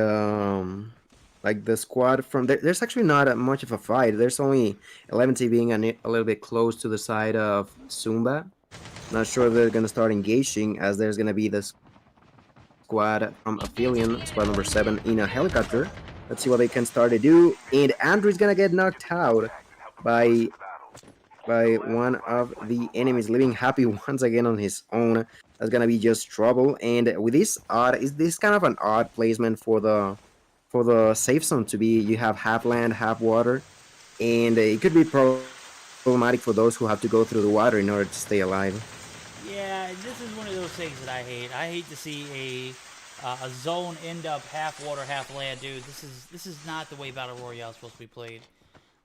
the squad from there's actually not much of a fight. There's only 11T being a little bit close to the side of Zumba. Not sure if they're gonna start engaging, as there's gonna be the squad from Aphelion, squad number 7, in a helicopter. Let's see what they can start to do. And Andrew's gonna get knocked out by one of the enemies, leaving Happy once again on his own. That's gonna be just trouble. And with this kind of an odd placement for the safe zone to be. You have half land, half water, and it could be problematic for those who have to go through the water in order to stay alive.
Yeah, this is one of those things that I hate. I hate to see a zone end up half water, half land, dude. This is not the way Battle Royale is supposed to be played.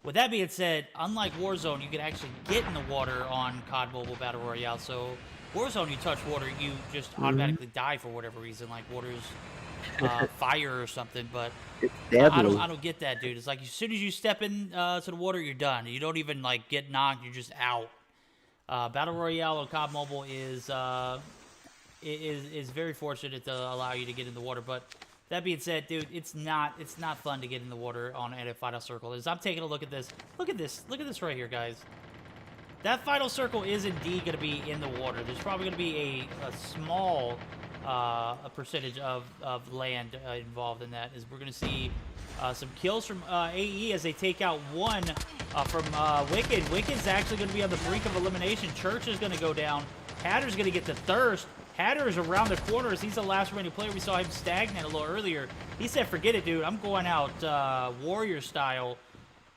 With that being said, unlike Warzone, you can actually get in the water on COD Mobile Battle Royale. So Warzone, you touch water, you just automatically die for whatever reason, like water's fire or something. But I don't get that, dude. It's like as soon as you step in to the water, you're done. You don't even like get knocked. You're just out. Battle Royale on COD Mobile is very fortunate to allow you to get in the water. But that being said, dude, it's not fun to get in the water on a final circle. As I'm taking a look at this, look at this right here, guys. That final circle is indeed going to be in the water. There's probably going to be a small a percentage of land involved in that. As we're going to see some kills from AE as they take out one from Wicked. Wicked's actually going to be on the brink of elimination. Church is going to go down. Hatter's going to get the thirst. Hatter is around the corner as he's the last remaining player. We saw him stagnant a little earlier. He said, forget it, dude. I'm going out warrior style.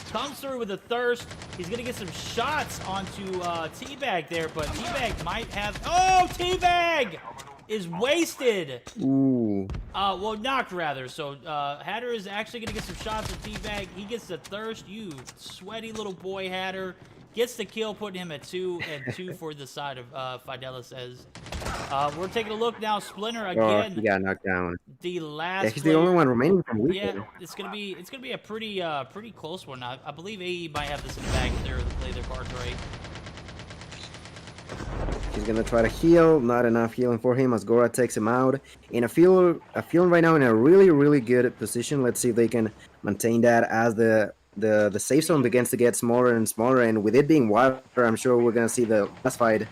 Comes through with a thirst. He's going to get some shots onto Teabag there, but Teabag might have... Oh, Teabag is wasted.
Ooh.
Well, knocked, rather. So Hatter is actually going to get some shots at Teabag. He gets the thirst. You sweaty little boy, Hatter. gets the kill, putting him at 2 and 2 for the side of Fidelis. As we're taking a look now, Splinter
Oh,
again.
he got knocked down.
The
Yeah,
last
he's
player.
the only one remaining from Wicked.
Yeah, it's gonna be a pretty close one. I believe AE might have this in the bag if they're play their cards right.
He's gonna try to heal. Not enough healing for him as Gora takes him out. And I feel right now in a really good position. Let's see if they can maintain that as the safe zone begins to get smaller and smaller. And with it being water, I'm sure we're gonna see the last fight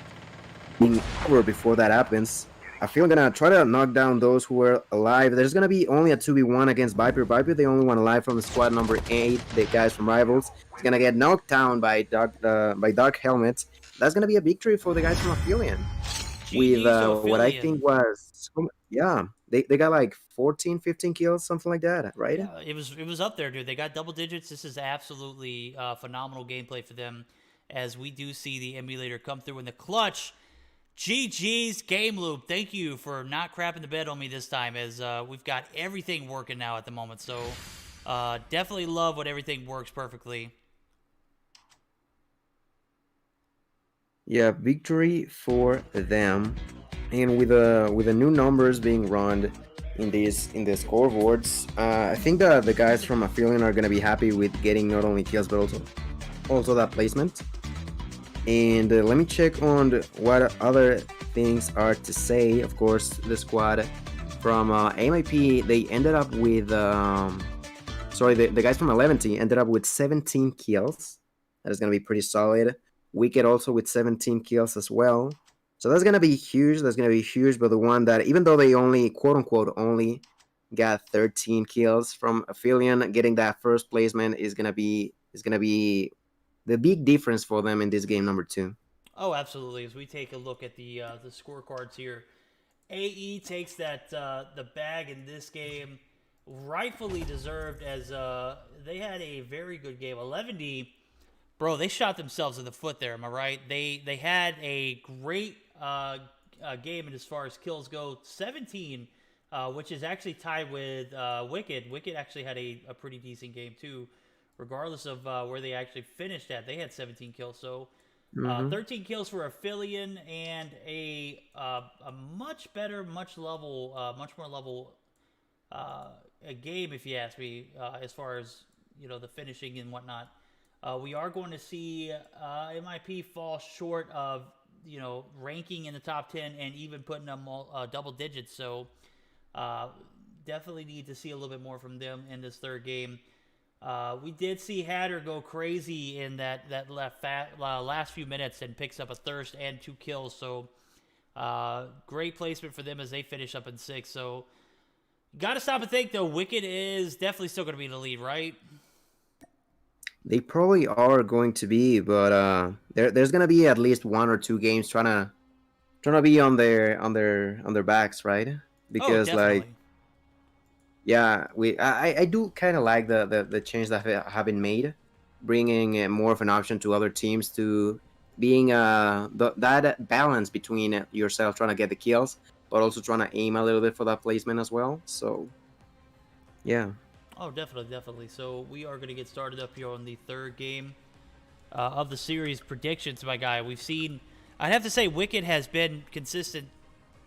being over before that happens. I feel gonna try to knock down those who are alive. There's gonna be only a 2v1 against Viper. Viper, the only one alive from the squad number 8. The guys from Rivals. He's gonna get knocked down by Dark Helmets. That's gonna be a victory for the guys from Aphelion. With what I think was, yeah, they got like 14, 15 kills, something like that, right?
Yeah, it was up there, dude. They got double digits. This is absolutely phenomenal gameplay for them, as we do see the emulator come through in the clutch. GG's Game Loop. Thank you for not crapping the bed on me this time, as we've got everything working now at the moment. So definitely love when everything works perfectly.
Yeah, victory for them, and with the new numbers being run in the scoreboards, I think the guys from Aphelion are gonna be happy with getting not only kills but also that placement. And let me check on what other things are to say. Of course, the squad from MIP, they ended up with the guys from 11T ended up with 17 kills. That is gonna be pretty solid. Wicked also with 17 kills as well. So that's gonna be huge. But the one that, even though they only quote unquote only got 13 kills from Aphelion, getting that first placement is gonna be the big difference for them in this game number 2.
Oh, absolutely. As we take a look at the scorecards here, AE takes that the bag in this game, rightfully deserved, as they had a very good game. 11D, bro, they shot themselves in the foot there. Am I right? They had a great game, and as far as kills go, 17, which is actually tied with Wicked. Wicked actually had a pretty decent game too. Regardless of where they actually finished at, they had 17 kills. So 13 kills for Aphelion, and a much better, much more level a game, if you ask me, as far as the finishing and whatnot. We are going to see MIP fall short of ranking in the top 10 and even putting them double digits. So definitely need to see a little bit more from them in this third game. We did see Hatter go crazy in that last few minutes and picks up a thirst and 2 kills. So great placement for them as they finish up in 6. So got to stop and think, though. Wicked is definitely still going to be in the lead, right?
They probably are going to be, but there's going to be at least 1 or 2 games trying to be on their backs, right? Because yeah, I do kind of like the change that have been made, bringing more of an option to other teams to being that balance between yourself trying to get the kills, but also trying to aim a little bit for that placement as well. So, yeah.
Oh, definitely. So we are going to get started up here on the third game of the series. Predictions, my guy. We've seen, I'd have to say, Wicked has been consistent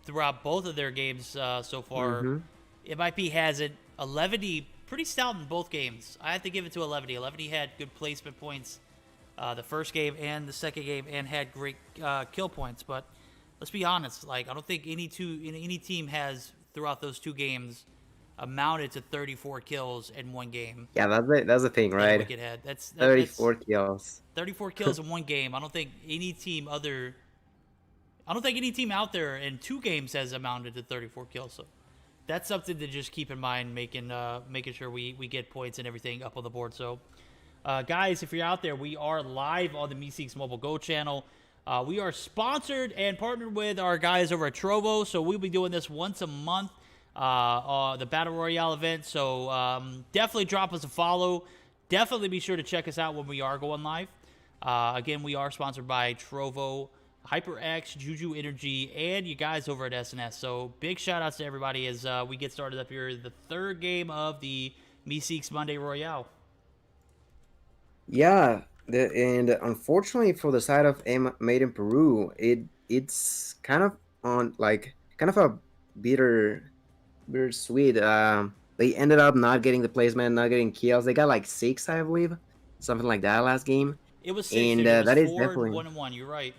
throughout both of their games so far. MIP has it. 11D, pretty stout in both games. I have to give it to 11D. 11D had good placement points the first game and the second game, and had great kill points. But let's be honest, I don't think any team has throughout those 2 games amounted to 34 kills in one game.
Yeah, that's the thing, right?
Wicked had. That's
34 kills.
34 kills in one game. I don't think any team out there in 2 games has amounted to 34 kills. So that's something to just keep in mind, making sure we get points and everything up on the board. So, guys, if you're out there, we are live on the Meseeks Mobile Go channel. We are sponsored and partnered with our guys over at Trovo, so we'll be doing this once a month, the Battle Royale event. So definitely drop us a follow. Definitely be sure to check us out when we are going live. Again, we are sponsored by Trovo, HyperX, JuJu Energy, and you guys over at SnS. So big shout outs to everybody as we get started up here. The third game of the Meseeks Monday Royale.
Yeah, And unfortunately for the side of Made in Peru, it's kind of on like kind of a bitter bittersweet. They ended up not getting the placement, not getting kills. They got like 6, I believe, something like that last game.
It was 6,
And
dude. It was
that is
4 and
definitely
1 and 1. You're right.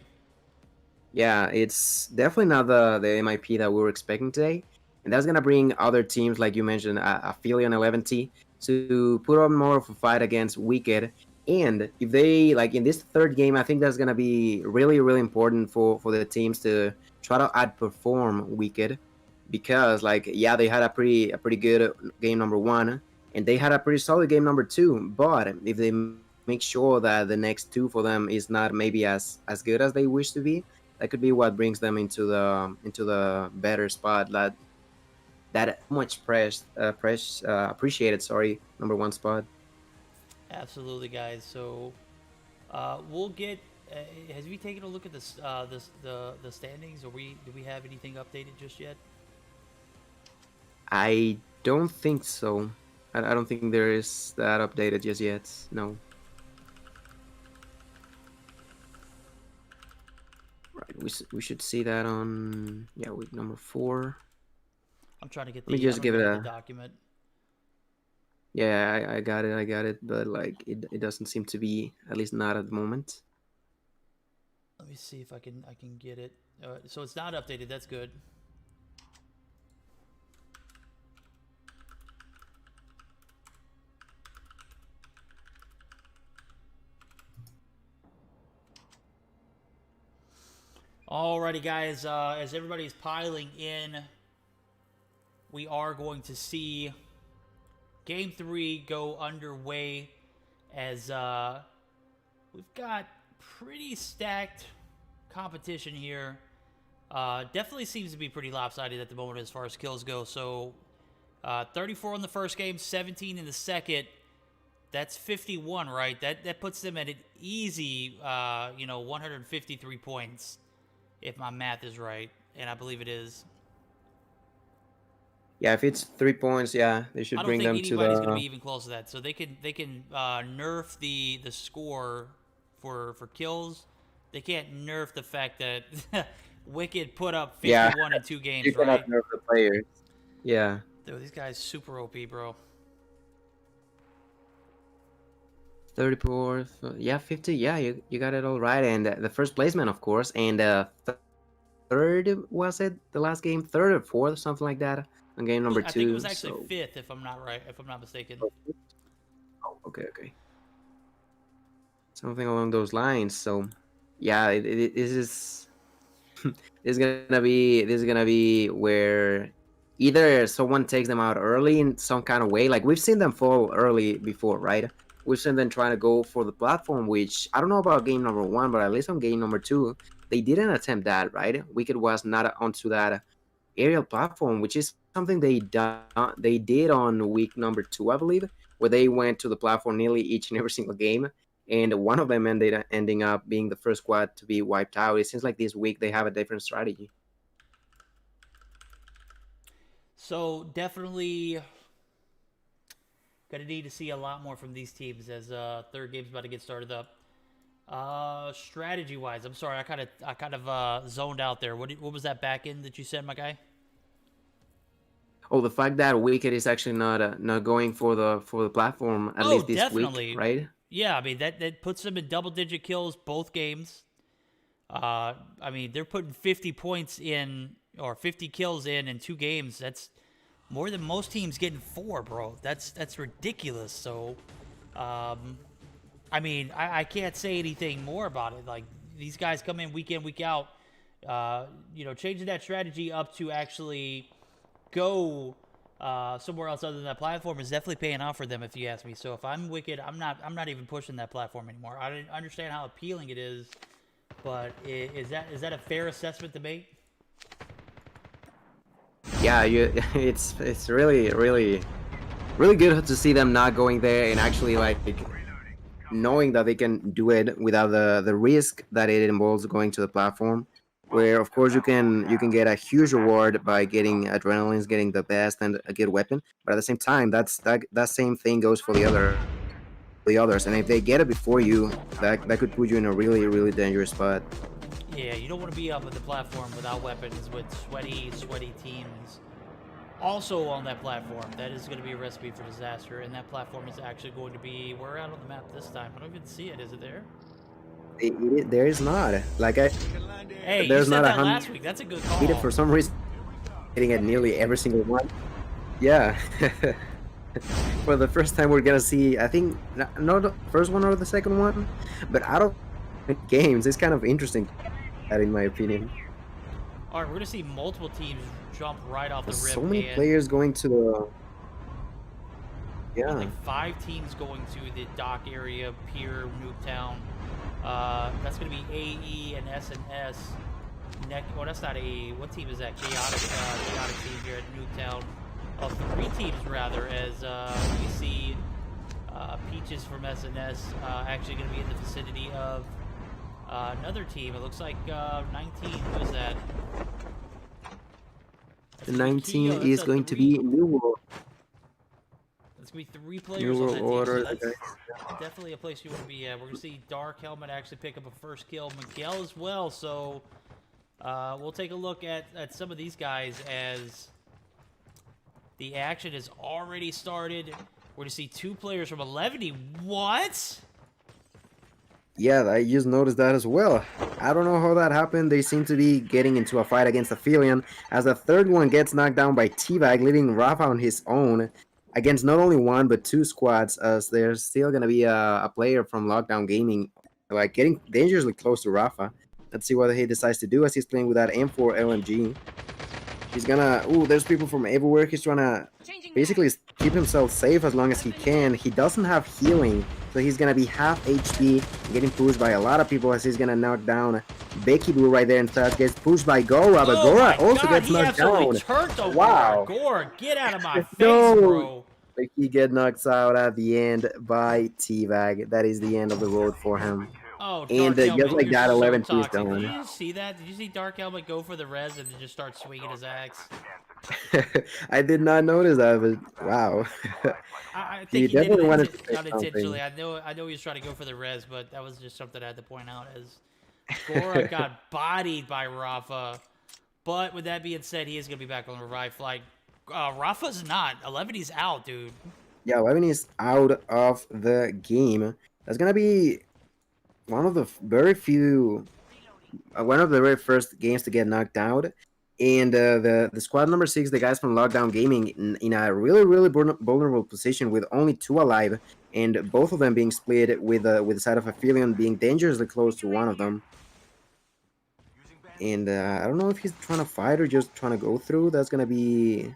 yeah, it's definitely not the MIP that we were expecting today. And that's gonna bring other teams like you mentioned, Philly and 11T, to put on more of a fight against Wicked. And if they like in this third game, I think that's gonna be really really important for the teams to try to outperform Wicked, because like yeah they had a pretty good game number one, and they had a pretty solid game number two. But if they make sure that the next two for them is not maybe as good as they wish to be, that could be what brings them into the better spot that much appreciated. Sorry, number one spot.
Absolutely, guys. So we'll get. Has we taken a look at the standings, or do we have anything updated just yet?
I don't think so. I don't think there is that updated just yet. No. Right, we should see that on week number 4.
I'm trying to get
Let me
the.
just
I'm
give it
looking at
a
the document.
yeah. I got it. But like it doesn't seem to be, at least not at the moment.
Let me see if I can get it. So it's not updated. That's good. Alrighty, guys. As everybody's piling in, we are going to see Game 3 go underway as we've got pretty stacked competition here. Definitely seems to be pretty lopsided at the moment as far as kills go. So 34 in the first game, 17 in the second. That's 51, right? That puts them at an easy, 153 points, if my math is right, and I believe it is.
Yeah, if it's 3 points, yeah, they should bring them to the.
I don't think anybody's going to be even close to that. So they can nerf the score for kills. They can't nerf the fact that Wicked put up 51 in 2 games,
You cannot
right?
nerf the players. Yeah.
Dude, these guys super OP, bro.
34th, yeah, 50, yeah, you got it all right. And the first placement, of course, and third, was it the last game? Third or fourth, something like that, on game number 2.
I think it was actually 5th, if I'm not mistaken.
Oh, okay. Something along those lines. So, yeah, this is this is gonna be where either someone takes them out early in some kind of way. Like we've seen them fall early before, right? We've seen them trying to go for the platform, which I don't know about game number 1, but at least on game number 2, they didn't attempt that, right? Wicked was not onto that aerial platform, which is something they did on week number 2, I believe, where they went to the platform nearly each and every single game, and one of them ending up being the first squad to be wiped out. It seems like this week they have a different strategy.
So definitely gonna need to see a lot more from these teams as third game's about to get started up. Strategy wise, I'm sorry, I kind of zoned out there. What was that back end that you said, my guy?
Oh, the fact that Wicked is actually not going for the platform at least this
definitely.
week, right?
Yeah, I mean that puts them in double-digit kills both games. I mean they're putting 50 points in or 50 kills in 2 games. That's more than most teams getting 4, bro. That's ridiculous. So, I mean I can't say anything more about it. Like these guys come in, week out. Changing that strategy up to actually go somewhere else other than that platform is definitely paying off for them, if you ask me. So if I'm Wicked, I'm not even pushing that platform anymore. I understand how appealing it is, but is that a fair assessment to make?
Yeah, it's really good to see them not going there and actually like knowing that they can do it without the risk that it involves going to the platform, where of course you can get a huge reward by getting adrenalines, getting the best and a good weapon, but at the same time that same thing goes for the other the others, and if they get it before you, that could put you in a really, really dangerous spot.
Yeah, you don't want to be up at the platform without weapons with sweaty teams. Also on that platform, that is going to be a recipe for disaster, and that platform is actually going to be, we're out on the map this time. I don't even see it. Is it there?
There is not. Like
Hey, you
there's
said
not
that
100
last week. That's a good call.
for some reason hitting at nearly every single one. Yeah. For the first time, we're gonna see. I think not the first one or the second one, but out of games, it's kind of interesting. That, in my opinion.
All right, we're going to see multiple teams jump right off the rip.
So many players going to the. Yeah.
Like 5 teams going to the dock area, Pier, Nuketown. That's going to be AE and SnS. Oh, that's not AE. What team is that? Chaotic team here at Nuketown. 3 teams rather, as we see Peaches from SNS actually going to be in the vicinity of another team. It looks like 19. Who is that?
The 19 is going to be New World.
It's going to be 3 players on that team.
Order,
So that's definitely a place you want to be at. We're going to see Dark Helmet actually pick up a first kill. Miguel as well. So we'll take a look at some of these guys as the action has already started. We're going to see 2 players from 11. What?
Yeah, I just noticed that as well. I don't know how that happened. They seem to be getting into a fight against Aphelion, as the third one gets knocked down by T-Bag, leaving Rafa on his own against not only 1 but 2 squads, as there's still going to be a player from Lockdown Gaming like getting dangerously close to Rafa. Let's see what he decides to do as he's playing with that M4 LMG. He's gonna... Ooh, there's people from everywhere. He's trying to basically keep himself safe as long as he can. He doesn't have healing, so he's gonna be half HP, getting pushed by a lot of people as he's gonna knock down Becky Blue right there. In fact, gets pushed by Gora, but Gora also gets knocked down.
Wow. Gora, get out of my face, bro.
He gets knocked out at the end by T-Bag. That is the end of the road for him.
Oh,
and just like that, 11 is done.
Did you see that? Did you see Dark Helmet go for the res and then just start swinging his axe?
I did not notice that, but wow.
I think he definitely wanted to unintentionally. I know he was trying to go for the res, but that was just something I had to point out as Gora got bodied by Rafa. But with that being said, he is going to be back on the revive flight. Rafa's not. 11 is out, dude.
Yeah, 11 is out of the game. That's going to be one of the very first games to get knocked out. And the squad number 6, the guys from Lockdown Gaming, in a really, really vulnerable position with only 2 alive, and both of them being split with the side of Aphelion being dangerously close to one of them. And I don't know if he's trying to fight or just trying to go through. That's gonna be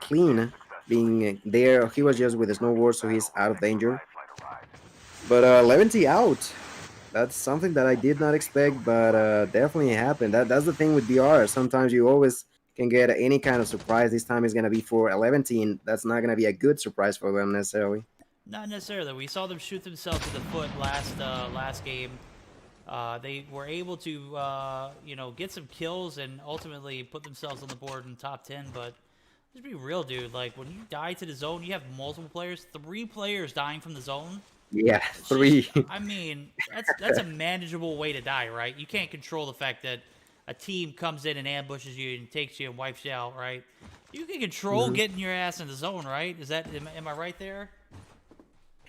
Clean being there. He was just with the snowboard, so he's out of danger. But 11T out. That's something that I did not expect, but definitely happened. That's the thing with BR. Sometimes you always can get any kind of surprise. This time is going to be for 11T. That's not going to be a good surprise for them necessarily.
Not necessarily. We saw them shoot themselves in the foot last game. They were able to get some kills and ultimately put themselves on the board in top 10. But let's be real, dude. Like, when you die to the zone, you have multiple players. 3 players dying from the zone.
Yeah, 3.
I mean, that's a manageable way to die, right? You can't control the fact that a team comes in and ambushes you and takes you and wipes you out, right? You can control getting your ass in the zone, right? Am I right there?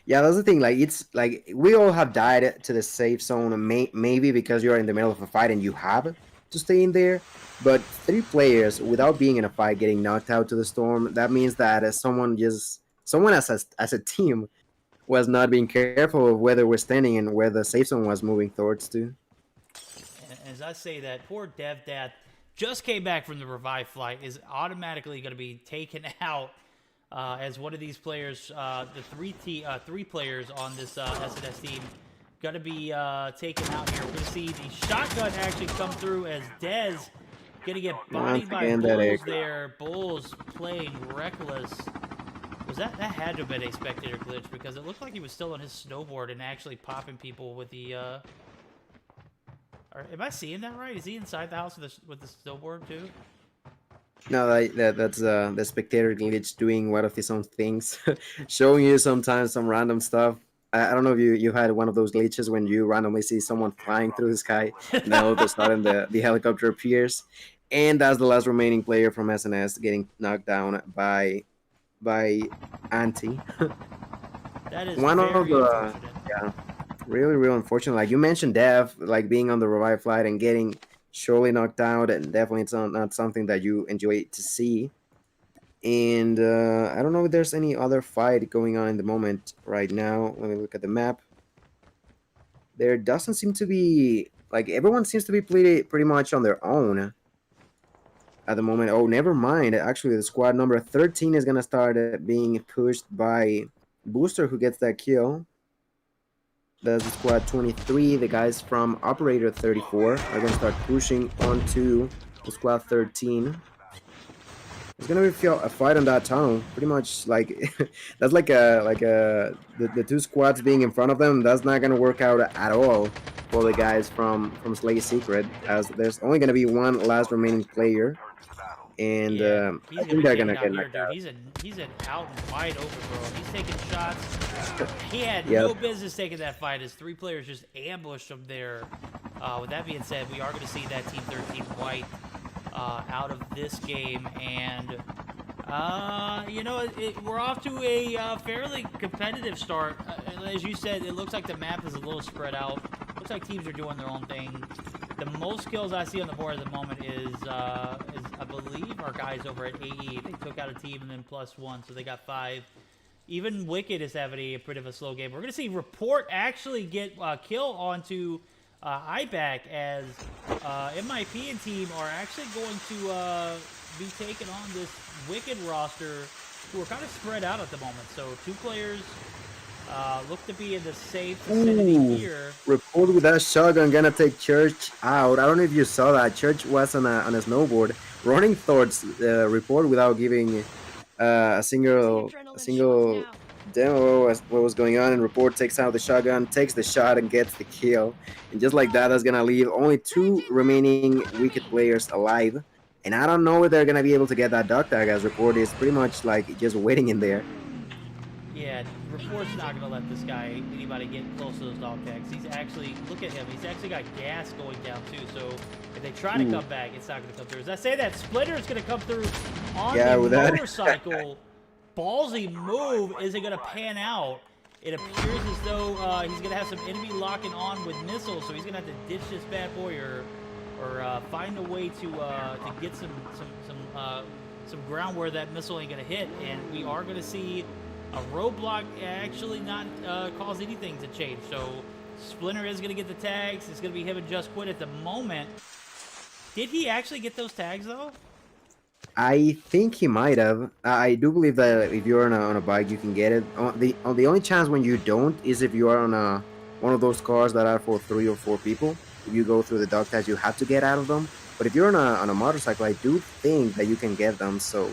Yeah, that's the thing. Like, it's like we all have died to the safe zone, maybe because you're in the middle of a fight and you have to stay in there. But 3 players without being in a fight getting knocked out to the storm, that means that someone as a team was not being careful of whether we're standing and where the safe zone was moving towards to.
As I say that, poor DevDad just came back from the revive flight, is automatically going to be taken out as one of these players, the 3 players on this SNS team, going to be taken out here. We're going to see the shotgun actually come through as Dez going to get bodied by Bulls there. Bulls playing reckless. That had to have been a spectator glitch because it looked like he was still on his snowboard and actually popping people with the. Am I seeing that right? Is he inside the house with the snowboard too?
No, that's the spectator glitch doing one of his own things, showing you sometimes some random stuff. I don't know if you had one of those glitches when you randomly see someone flying through the sky, and then all of a sudden the helicopter appears, and that's the last remaining player from SNS getting knocked down by Anti.
That is
One of
very
the
unfortunate.
yeah, really real unfortunate. Like you mentioned, Dev, like being on the revive flight and getting surely knocked out, and definitely it's not something that you enjoy to see. And I don't know if there's any other fight going on in the moment right now. Let me look at the map. There doesn't seem to be, like, everyone seems to be pretty much on their own at the moment. Oh, never mind. Actually, the squad number 13 is gonna start being pushed by Booster, who gets that kill. That's the squad 23. The guys from Operator 34 are gonna start pushing onto the squad 13. It's gonna be a fight on that tunnel. Pretty much like that's like the two squads being in front of them. That's not gonna work out at all for the guys from Slay Secret, as there's only gonna be one last remaining player, and
Yeah, he's
I
gonna
think
be
they're
taken
gonna
out
get
here,
knocked
dude.
out.
He's an out and wide open, bro. He's taking shots. He had
Yep.
no business taking that fight. His 3 players just ambushed him there. With that being said, we are going to see that Team 13 white out of this game, and you know, we're off to a fairly competitive start. As you said, it looks like the map is a little spread out. Looks like teams are doing their own thing. The most kills I see on the board at the moment is I believe our guys over at AE. They took out a team and then +1, so they got 5. Even Wicked is having a bit of a slow game. We're going to see Report actually get a kill onto IBAC, as MIP and team are actually going to be taking on this Wicked roster, who are kind of spread out at the moment. So 2 players look to be in the safe vicinity here.
Report with that shotgun gonna take Church out. I don't know if you saw that. Church was on a snowboard running towards Report without giving a single demo as what was going on, and Report takes out the shotgun, takes the shot, and gets the kill. And just like that, that's gonna leave only 2 remaining Wicked players alive. And I don't know if they're gonna be able to get that dog tag, as Report is pretty much like just waiting in there.
Yeah, Report's not going to let this guy, anybody, get close to those dog tags. He's actually, look at him, he's actually got gas going down too, so if they try to come back, it's not going to come through. As I say that, Splinter is going to come through on the
with that.
motorcycle. Ballsy move. Is it going to pan out? It appears as though he's going to have some enemy locking on with missiles, so he's going to have to ditch this bad boy or find a way to get some ground where that missile ain't going to hit, and we are going to see a roadblock actually not cause anything to change. So Splinter is going to get the tags. It's going to be him and Just Quit at the moment. Did he actually get those tags, though?
I think he might have. I do believe that if you're on a bike, you can get it. The only chance when you don't is if you are on one of those cars that are for 3 or 4 people. If you go through the dog tags, you have to get out of them. But if you're on a motorcycle, I do think that you can get them. So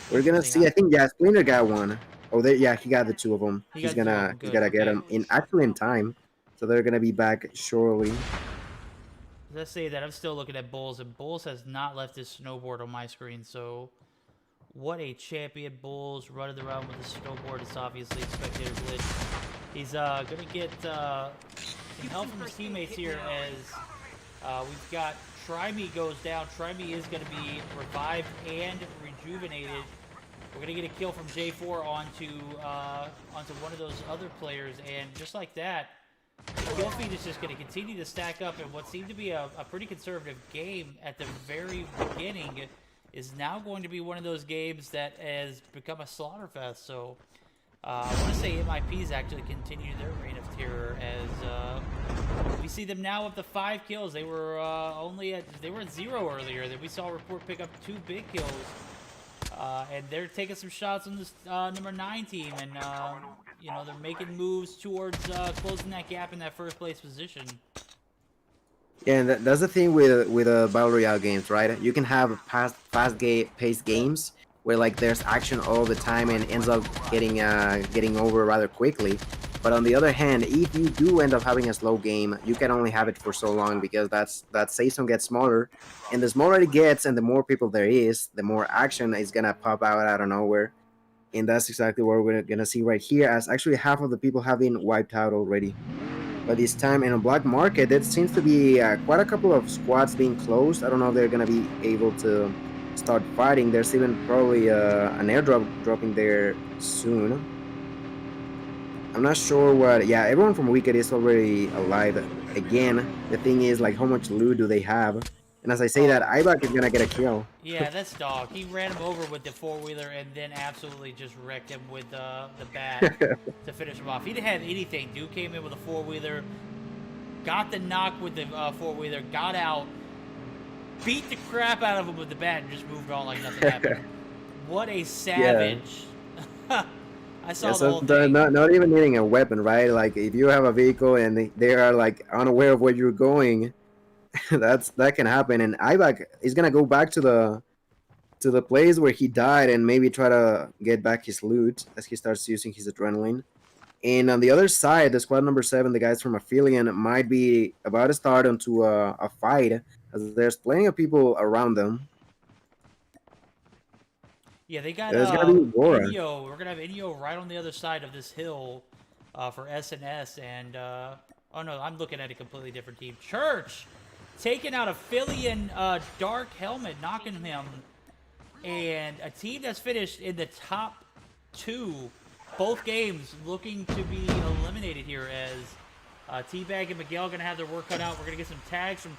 we're gonna see. I think Splinter got one. Oh, yeah, he got the 2 of them. He's gonna get them in time. So they're gonna be back shortly.
Let's say that I'm still looking at Bulls, and Bulls has not left his snowboard on my screen. So what a champion! Bulls running around with his snowboard. It's obviously a spectator glitch. He's gonna get some help from his teammates here, as we've got Trimey goes down. Trimey is going to be revived and rejuvenated. We're going to get a kill from J4 onto one of those other players, and just like that, the kill feed is just going to continue to stack up, and what seemed to be a pretty conservative game at the very beginning is now going to be one of those games that has become a slaughterfest. So I want to say MIP's actually continued their reign of terror, as we see them now up to 5 kills. They were they were at 0 earlier. Then we saw Report pick up 2 big kills, and they're taking some shots on this number 9 team, and you know, they're making moves towards closing that gap in that first place position.
Yeah, and that's the thing with Battle Royale games, right? You can have fast-paced games where like there's action all the time and ends up getting over rather quickly. But on the other hand, if you do end up having a slow game, you can only have it for so long because that save zone gets smaller, and the smaller it gets, and the more people there is, the more action is gonna pop out of nowhere, and that's exactly what we're gonna see right here. As actually half of the people have been wiped out already. But this time in a black market, there seems to be quite a couple of squads being closed. I don't know if they're gonna be able to start fighting. There's even probably an airdrop dropping there soon. I'm not sure what. Yeah, everyone from Wicked is already alive. Again, the thing is, like, how much loot do they have? And as I say that, Ibak is gonna get a kill.
Yeah, that's dog. He ran him over with the four-wheeler and then absolutely just wrecked him with the bat to finish him off. He didn't have anything. Dude came in with a four-wheeler, got the knock with the four-wheeler, got out, beat the crap out of him with the bat, and just moved on like nothing happened. What a savage. Yeah. I saw the whole thing.
Not even needing a weapon, right? Like, if you have a vehicle and they are, like, unaware of where you're going, that can happen. And Ibak is gonna go back to the place where he died and maybe try to get back his loot as he starts using his adrenaline. And on the other side, the squad number 7, the guys from Aphelion, might be about to start onto a fight, as there's plenty of people around them.
Yeah, they got
Inyo.
We're gonna have Inyo right on the other side of this hill for SnS, and oh no, I'm looking at a completely different team. Church taking out Aphelion Dark Helmet, knocking him, and a team that's finished in the top 2 both games, looking to be eliminated here as T-Bag and Miguel gonna have their work cut out. We're gonna get some tags from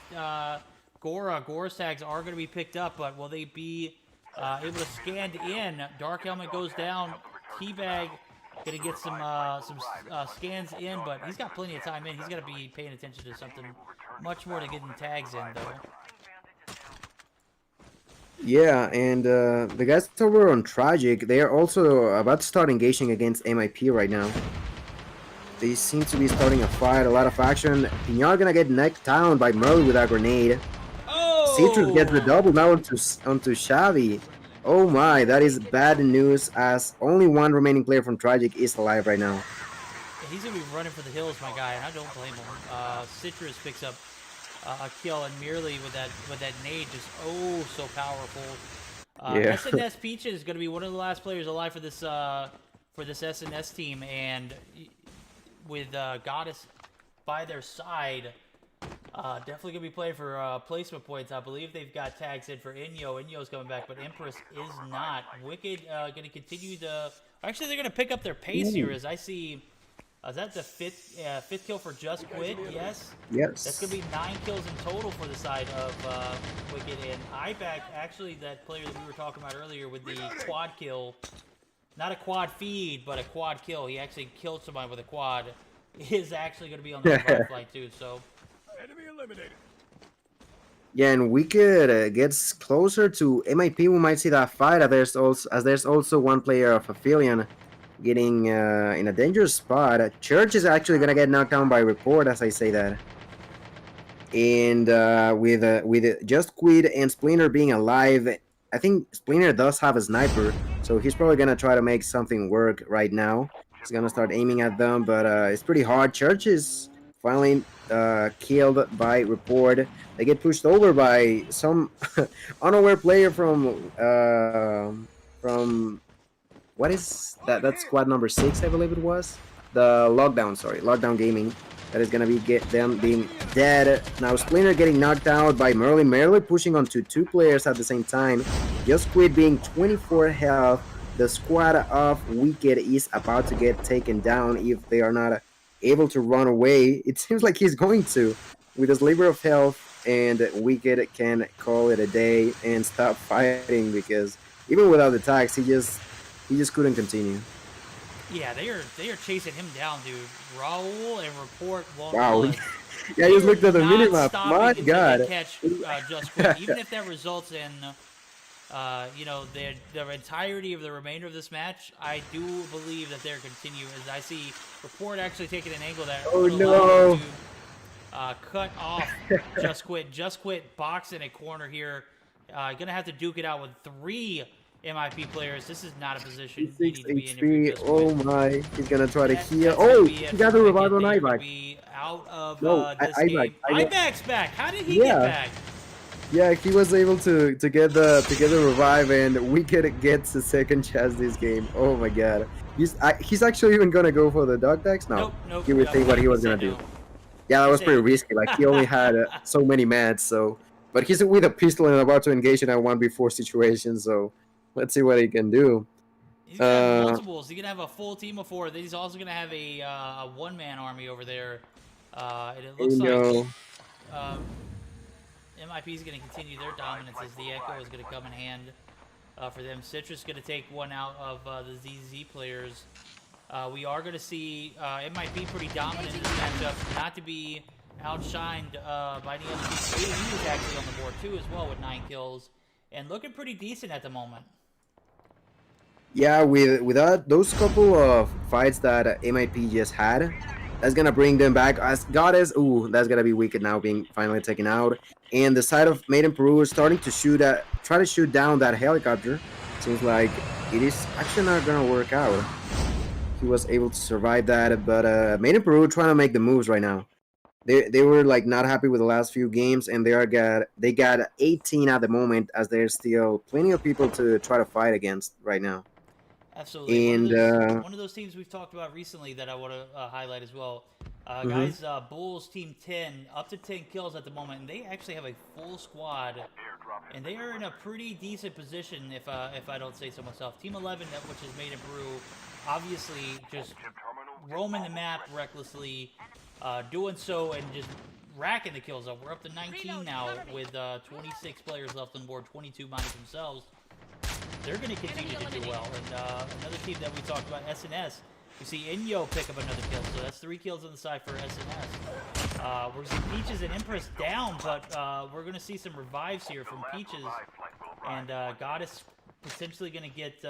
Gora. Gora's tags are gonna be picked up, but will they be able to scan in? Dark Helmet goes down. T-Bag gonna get some scans in, but he's got plenty of time in. He's gonna be paying attention to something much more to getting tags in, though.
Yeah, and the guys over on Tragic, they are also about to start engaging against MIP right now. They seem to be starting a fight, a lot of action. Pinar gonna get knocked down by Merle with a grenade. Citrus gets the double now onto Xavi. Oh my, that is bad news, as only one remaining player from Tragic is alive right now.
Yeah, he's going to be running for the hills, my guy, and I don't blame him. Citrus picks up a kill, and merely with that nade, just so powerful.
Yeah.
SnS Peach is going to be one of the last players alive for this SnS team, and with Goddess by their side, definitely going to be playing for placement points. I believe they've got tags in for Inyo. Inyo's coming back, but Empress is not. Wicked going to continue the... Actually, they're going to pick up their pace here, as I see... is that the fifth kill for Just Quit? Yes?
Yes.
That's going to be 9 kills in total for the side of Wicked. And Iback, actually, that player that we were talking about earlier with the quad kill, not a quad feed, but a quad kill. He actually killed somebody with a quad. Is actually going to be on the right flight, too, so...
Enemy eliminated.
Yeah, and Wicked gets closer to MIP. We might see that fight, as there's also one player of Aphelion getting in a dangerous spot. Church is actually gonna get knocked down by Report, as I say that. And with Just Quid and Splinter being alive, I think Splinter does have a sniper, so he's probably gonna try to make something work right now. He's gonna start aiming at them, but it's pretty hard. Church is finally killed by Report. They get pushed over by some unaware player from what is that? That's squad number 6, I believe it was. The Lockdown Gaming. That is gonna be them being dead. Now Splinter getting knocked out by Merlin. Merlin pushing onto 2 players at the same time. Just Quid being 24 health. The squad of Wicked is about to get taken down if they are not able to run away. It seems like he's going to, with a sliver of health, and Wicked can call it a day and stop fighting, because even without the tags, he just couldn't continue.
Yeah, they are chasing him down, dude. Raul and Report won't.
Wow. Yeah, I just looked at the minimap. My God.
Catch Just Quit. Even if that results in the entirety of the remainder of this match, I do believe that they're continue, as I see Report actually taking an angle that
oh
would allow him to cut off Just Quit. Just Quit box in a corner here. Gonna have to duke it out with 3 MIP players. This is not a position you
6
need to be in if you're
HP.
just
Oh
winning.
my. He's gonna try to heal.
That's gonna
Oh,
be
he
it
got
for
the
Wicked.
revive on
They are gonna
Ivac.
be out of
No,
this
Ivac.
game. Ivac's back. How did he get back?
Yeah, he was able to get the revive, and Wicked gets the second chance this game. Oh my god. He's actually even gonna go for the dog tags? No.
Nope.
You would think what he was gonna do.
No.
Yeah, that
He
was
said-
pretty risky. Like, he only had so many mats, so. But he's with a pistol and about to engage in a 1v4 situation, so let's see what he can do.
He's gonna have multiples. He's gonna have a full team of 4. Then he's also gonna have a one-man army over there. And it looks like MIP is gonna continue their dominance as the Echo is gonna come in hand for them. Citrus gonna take one out of the ZZ players. We are gonna see MIP pretty dominant in this matchup, not to be outshined by the other team. He is actually on the board too as well with 9 kills and looking pretty decent at the moment.
Yeah, with those couple of fights that MIP just had, that's gonna bring them back as Goddess. Ooh, that's gonna be Wicked now being finally taken out. And the side of Made in Peru is starting to try to shoot down that helicopter. Seems like it is actually not gonna work out. He was able to survive that, but Made in Peru trying to make the moves right now. They were like not happy with the last few games, and they got 18 at the moment, as there's still plenty of people to try to fight against right now.
Absolutely.
And
one of those teams we've talked about recently that I want to highlight as well. Guys, Bulls Team 10, up to 10 kills at the moment, and they actually have a full squad, and they are in a pretty decent position, if I don't say so myself. Team 11, which is Made in Peru, obviously just roaming the map recklessly, doing so and just racking the kills up. We're up to 19 now with 26 players left on board, 22 minus themselves. They're going to continue to do well. And another team that we talked about, SnS, you see Inyo pick up another kill. So that's 3 kills on the side for SnS. We're going to see Peaches and Empress down, but we're going to see some revives here from Peaches. And Goddess potentially going to get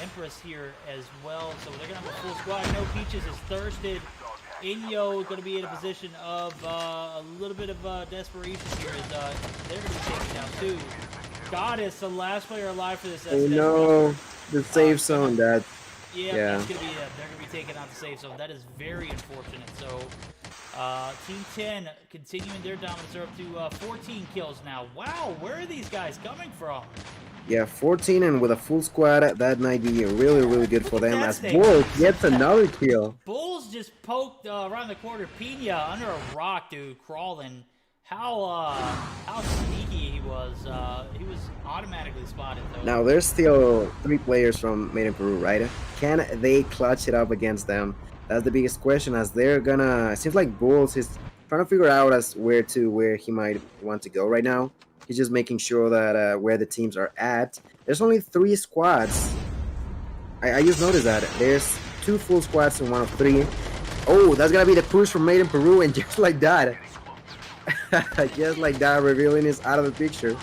Empress here as well. So they're going to have a full squad. I know Peaches is thirsted. Inyo going to be in a position of a little bit of desperation here as they're going to be taken down too. Goddess, the last player alive for this
oh
SNS
no,
roster.
the safe zone. That
Yeah,
yeah.
That's gonna be they're gonna be taking out the safe zone. That is very unfortunate. So, Team 10 continuing their dominance. They're up to 14 kills now. Wow, where are these guys coming from?
Yeah, 14 and with a full squad, that might be really, really good for them.
that
As
thing.
Bull gets another kill.
Bulls just poked around the corner. Pina under a rock, dude, crawling. How sneaky he was. He was automatically spotted though.
Now there's still 3 players from Made in Peru, right? Can they clutch it up against them? That's the biggest question, as they're gonna. It seems like Bulls is trying to figure out as where he might want to go right now. He's just making sure that where the teams are at. There's only 3 squads. I just noticed that there's 2 full squads and 1 of 3. Oh, that's gonna be the push from Made in Peru, and just like that. Just like that, revealing is out of the picture.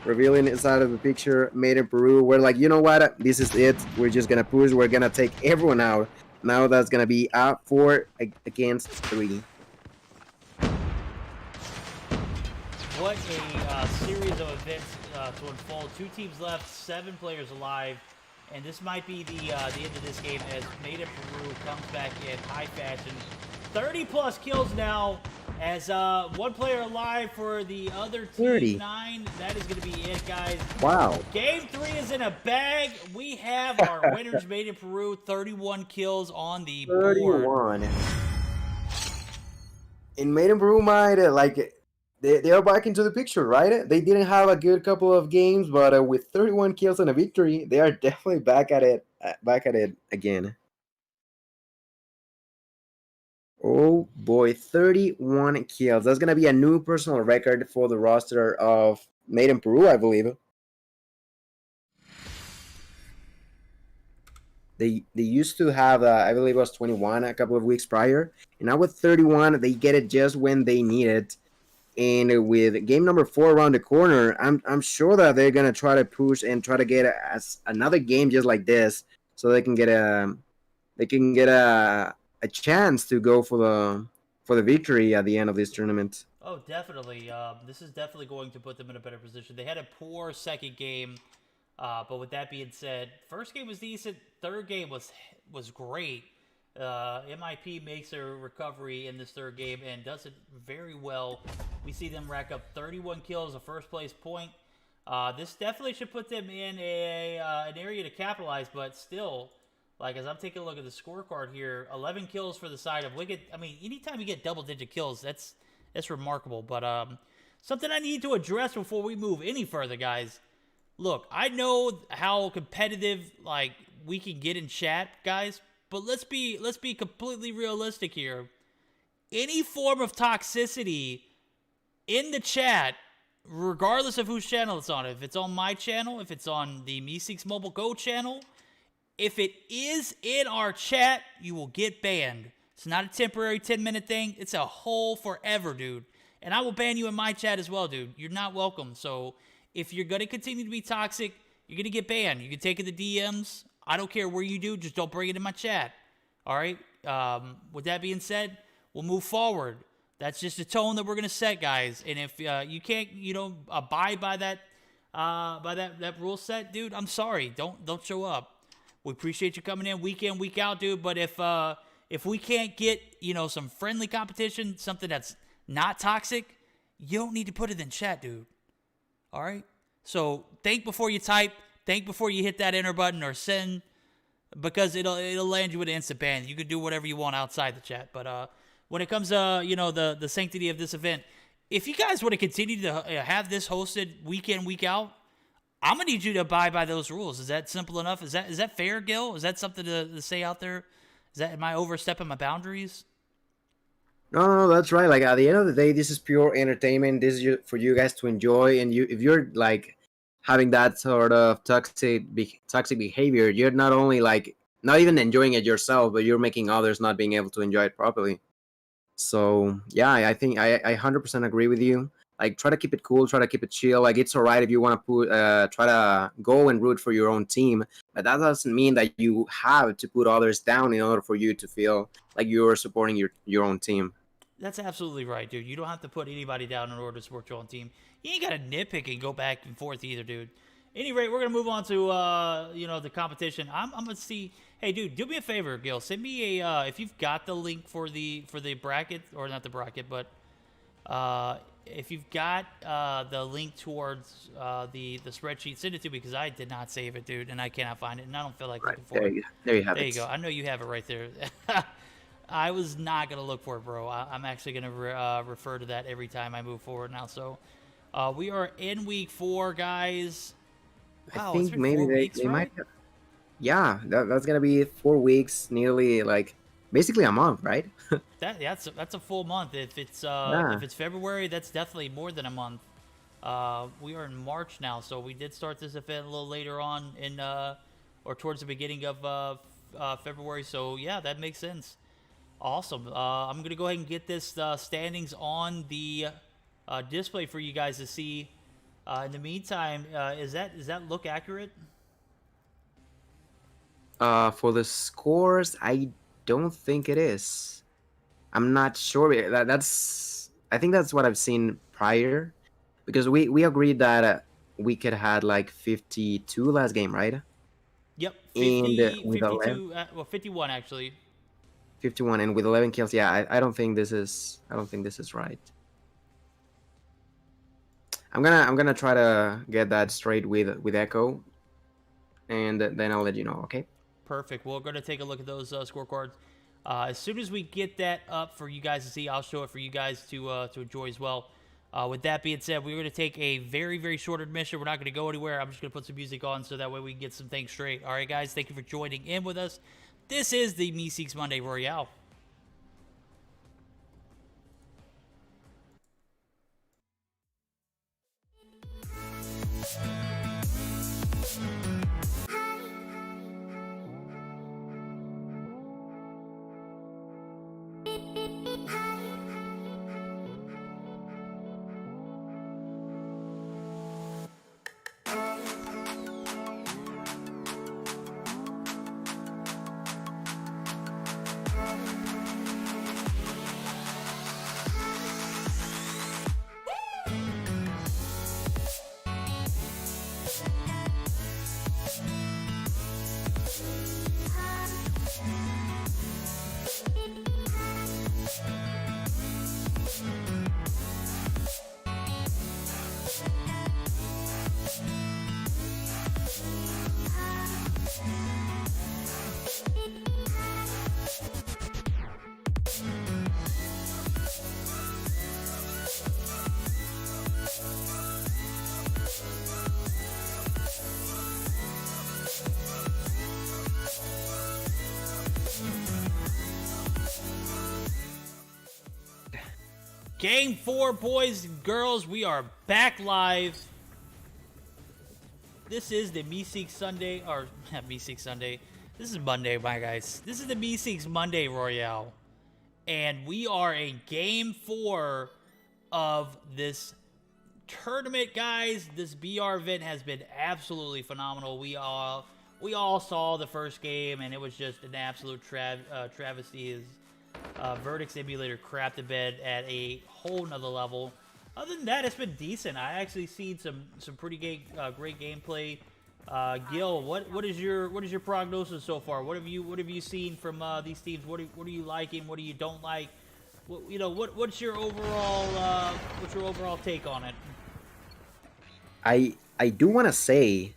Revealing is out of the picture. Made in Peru. We're like, you know what? This is it. We're just gonna push. We're gonna take everyone out. Now that's gonna be 4 against 3.
What a series of events to unfold. 2 teams left, 7 players alive, and this might be the end of this game as Made in Peru comes back in high fashion. 30+ kills now. As 1 player alive for the other team,
30.
9. That is going to be it, guys.
Wow.
Game 3 is in a bag. We have our winners Made in Peru. 31 kills on the board.
31. In Made in Peru might like they are back into the picture, right? They didn't have a good couple of games, but with 31 kills and a victory, they are definitely back at it again. Oh boy, 31 kills. That's gonna be a new personal record for the roster of Made in Peru, I believe. They used to have, I believe it was 21 a couple of weeks prior, and now with 31, they get it just when they need it. And with game number 4 around the corner, I'm sure that they're gonna try to push and try to get another game just like this, so they can get a chance to go for the victory at the end of this tournament.
Oh, definitely. This is definitely going to put them in a better position. They had a poor second game But with that being said, first game was decent. Third game was great. MIP makes a recovery in this third game and does it very well. We see them rack up 31 kills, a first place point. This definitely should put them in an area to capitalize, but still, like, as I'm taking a look at the scorecard here, 11 kills for the side of Wicked. I mean, anytime you get double-digit kills, that's remarkable. But something I need to address before we move any further, guys. Look, I know how competitive, like, we can get in chat, guys, but let's be completely realistic here. Any form of toxicity in the chat, regardless of whose channel it's on, if it's on my channel, if it's on the Meseeks Mobile Go channel, if it is in our chat, you will get banned. It's not a temporary 10-minute thing. It's a whole forever, dude. And I will ban you in my chat as well, dude. You're not welcome. So if you're going to continue to be toxic, you're going to get banned. You can take it to DMs. I don't care where you do. Just don't bring it in my chat. All right? With that being said, we'll move forward. That's just the tone that we're going to set, guys. And if you can't, abide by that rule set, dude, I'm sorry. Don't show up. We appreciate you coming in week out, dude. But if we can't get, some friendly competition, something that's not toxic, you don't need to put it in chat, dude. All right? So think before you type. Think before you hit that enter button or send, because it'll land you with an instant ban. You can do whatever you want outside the chat. But when it comes to, the sanctity of this event, if you guys want to continue to have this hosted week in, week out, I'm going to need you to abide by those rules. Is that simple enough? Is that fair, Gil? Is that something to say out there? Am I overstepping my boundaries?
No, that's right. Like, at the end of the day, this is pure entertainment. This is for you guys to enjoy. And if you're like having that sort of toxic behavior, you're not only like not even enjoying it yourself, but you're making others not being able to enjoy it properly. So yeah, I think I 100% agree with you. Like, try to keep it cool, try to keep it chill. Like, it's alright if you want to try to go and root for your own team, but that doesn't mean that you have to put others down in order for you to feel like you're supporting your own team.
That's absolutely right, dude. You don't have to put anybody down in order to support your own team. You ain't got to nitpick and go back and forth either, dude. Any rate, we're gonna move on to the competition. I'm gonna see. Hey, dude, do me a favor, Gil. Send me a if you've got the link for the bracket, or not the bracket, but if you've got the link towards the spreadsheet, send it to me, because I did not save it, dude, and I cannot find it, and I don't feel like looking for it.
There you have it.
There you go. I know you have it right there. I was not gonna look for it, bro. I'm actually gonna refer to that every time I move forward now. So we are in week 4, guys. Wow,
I think
it's been
maybe
4
they
weeks, right?
might have, yeah, that's gonna be 4 weeks, nearly like basically a month, right?
That's a full month. If it's February, that's definitely more than a month. We are in March now, so we did start this event a little later on in or towards the beginning of February. So yeah, that makes sense. Awesome. I'm gonna go ahead and get this standings on the display for you guys to see. In the meantime, does that look accurate?
For the scores, I don't think it is. I'm not sure. I think that's what I've seen prior, because we agreed that Wicked had like 52 last game, right?
Yep.
50,
and
with
52. 51 actually.
51, and with 11 kills. Yeah, I don't think this is right. I'm gonna try to get that straight with Echo, and then I'll let you know. Okay.
Perfect. We're going to take a look at those scorecards. As soon as we get that up for you guys to see, I'll show it for you guys to enjoy as well. With that being said, we're going to take a very, very short admission. We're not going to go anywhere. I'm just going to put some music on so that way we can get some things straight. All right, guys, thank you for joining in with us. This is the Meseeks Monday Royale. Game 4, boys and girls. We are back live. This is the Meseeks Sunday, or not Meseeks Sunday. This is Monday, my guys. This is the Meseeks Monday Royale. And we are in Game 4 of this tournament, guys. This BR event has been absolutely phenomenal. We all saw the first game, and it was just an absolute travesty. Verdict Simulator crapped the bed at a whole nother level. Other than that, it's been decent. I actually seen some pretty great gameplay. Gil, what is your prognosis so far? What have you seen from these teams? What are you liking? What do you don't like? What's your overall take on it?
I do want to say,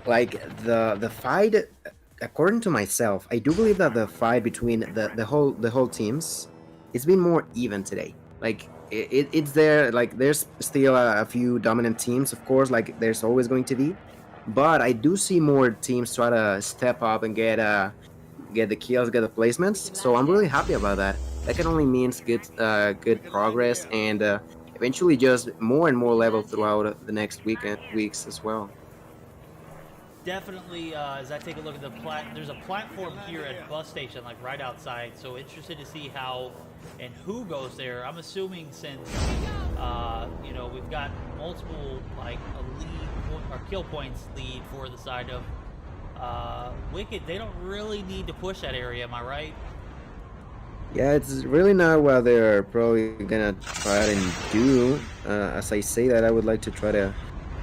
like, the fight, according to myself, I do believe that the fight between the whole teams, it's been more even today. Like, it's there, like, there's still a few dominant teams, of course, like there's always going to be, but I do see more teams try to step up and get the kills, get the placements. So I'm really happy about that. That can only means good progress, and eventually just more and more level throughout the next weeks as well.
Definitely, as I take a look at there's a platform here at bus station, like right outside. So interested to see how and who goes there. I'm assuming since we've got multiple like a lead or kill points lead for the side of Wicked, they don't really need to push that area. Am I right?
Yeah, it's really not what they're probably gonna try and do. As I say that, I would like to try to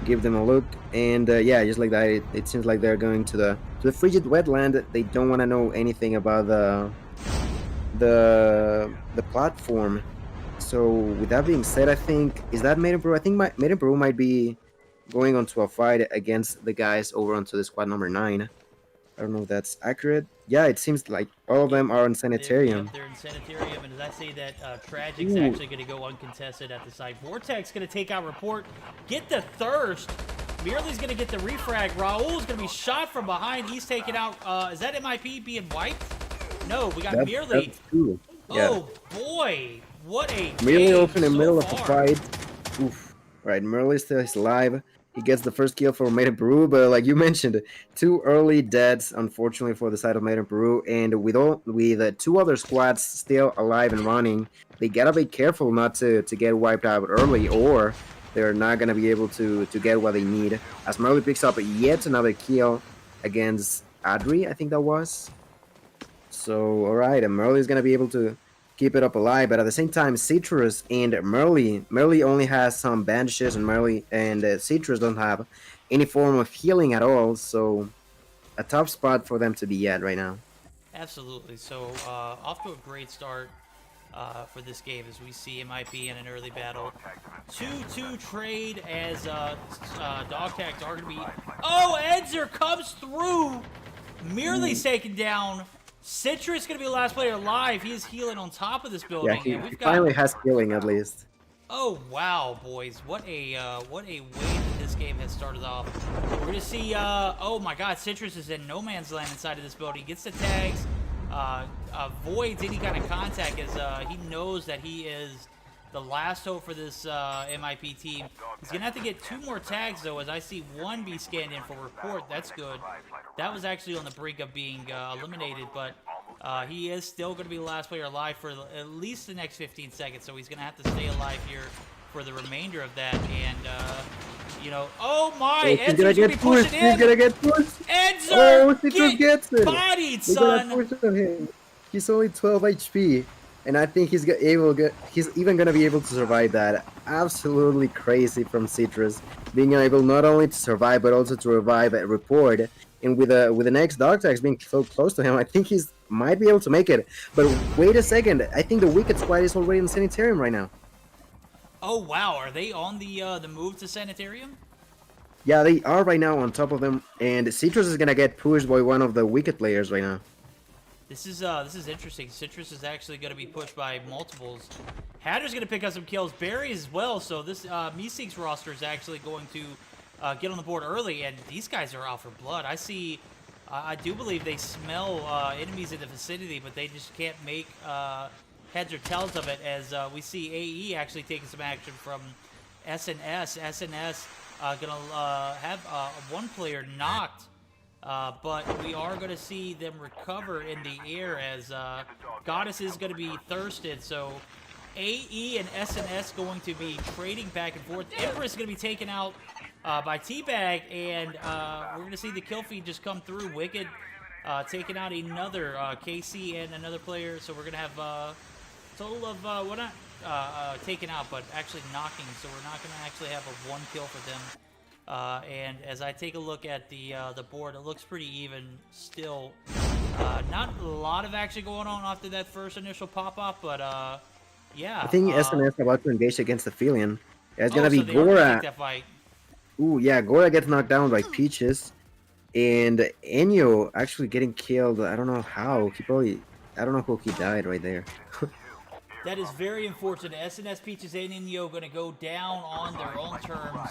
give them a look, and yeah, just like that, it seems like they're going to the frigid wetland. They don't want to know anything about the platform. So with that being said, I think Made in Peru. I think Made in Peru might be going onto a fight against the guys over onto the squad number 9. I don't know if that's accurate. Yeah, it seems like all of them are in Sanitarium.
They're in Sanitarium, and as I say that, Tragic's actually going to go uncontested at the site. Vortex going to take out Report, get the Thirst. Merely's going to get the refrag. Raul's going to be shot from behind. He's taken out. Is that MIP being wiped? No, we got Merely.
That's true. Yeah.
Oh, boy. What a
Merely open in the
so
middle
far.
of the fight. Oof. Right, Merely still is alive. He gets the first kill for Made in Peru, but like you mentioned, 2 early deaths, unfortunately, for the side of Made in Peru. And with 2 other squads still alive and running, they gotta be careful not to get wiped out early, or they're not gonna be able to get what they need. As Merely picks up yet another kill against Adri, I think that was. So, alright, and Merely is gonna be able to keep it up alive, but at the same time, Citrus and Merely only has some bandages, and Citrus don't have any form of healing at all, so a tough spot for them to be at right now.
Absolutely. So off to a great start for this game as we see MIP in an early battle. 2-2 trade as dog tags are going to be... Oh, Edzer comes through! Merely's taken down. Citrus going to be the last player alive. He is healing on top of this building.
Yeah,
and
he finally has healing at least.
Oh wow, boys! What a way that this game has started off. We're gonna see. Oh my God, Citrus is in no man's land inside of this building. Gets the tags, avoids any kind of contact as he knows that he is the last hope for this MIP team. He's gonna have to get 2 more tags though, as I see 1 be scanned in for Report. That's good. That was actually on the brink of being eliminated, but he is still going to be the last player alive for at least the next 15 seconds, so he's going to have to stay alive here for the remainder of that. And, oh my, Edzer's going to be pushing in.
He's going to get pushed.
Edzer
gets it.
Bodied, son.
He's only 12 HP, and I think he's even going to be able to survive that. Absolutely crazy from Citrus, being able not only to survive, but also to revive at Report. And with the next dog tags being so close to him, I think he's might be able to make it. But wait a second, I think the Wicked squad is already in the Sanitarium right now.
Oh wow, are they on the move to Sanitarium?
Yeah, they are right now on top of them, and Citrus is gonna get pushed by one of the Wicked players right now.
This is interesting. Citrus is actually going to be pushed by multiples. Hatter's going to pick up some kills. Barry as well. So this Meseeks roster is actually going to get on the board early, and these guys are out for blood. I do believe they smell enemies in the vicinity, but they just can't make heads or tails of it, as we see AE actually taking some action from SnS. SnS gonna have one player knocked, but we are gonna see them recover in the air as Goddess is gonna be thirsted. So AE and SnS going to be trading back and forth. Empress going to be taken out by Teabag, and we're going to see the kill feed just come through. Wicked taking out another KC and another player, so we're going to have a total of, well, not taken out, but actually knocking, so we're not going to actually have a one kill for them. And as I take a look at the board, it looks pretty even still. Not a lot of action going on after that first initial pop-up, but yeah.
I think SnS about to engage against the Philion. Yeah, it's gonna be
so they are gonna
Gora.
take that fight.
Ooh, yeah, Gora gets knocked down by Peaches, and Enyo actually getting killed. I don't know how. I don't know how he died right there.
That is very unfortunate. SnS, Peaches, and Inyo going to go down on their own terms.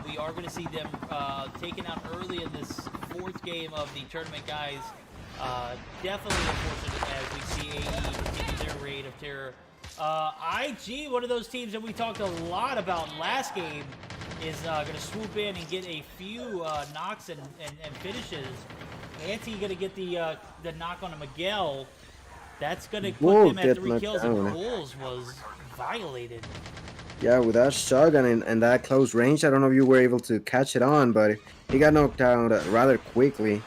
We are going to see them taken out early in this fourth game of the tournament, guys. Definitely unfortunate as we see AE continue their raid of terror. IG, one of those teams that we talked a lot about last game, is going to swoop in and get a few knocks and finishes. Anti going to get the knock on a Miguel. That's going to put them at 3 kills, and Bulls was violated.
Yeah, with that shotgun and that close range, I don't know if you were able to catch it on, but he got knocked down rather quickly.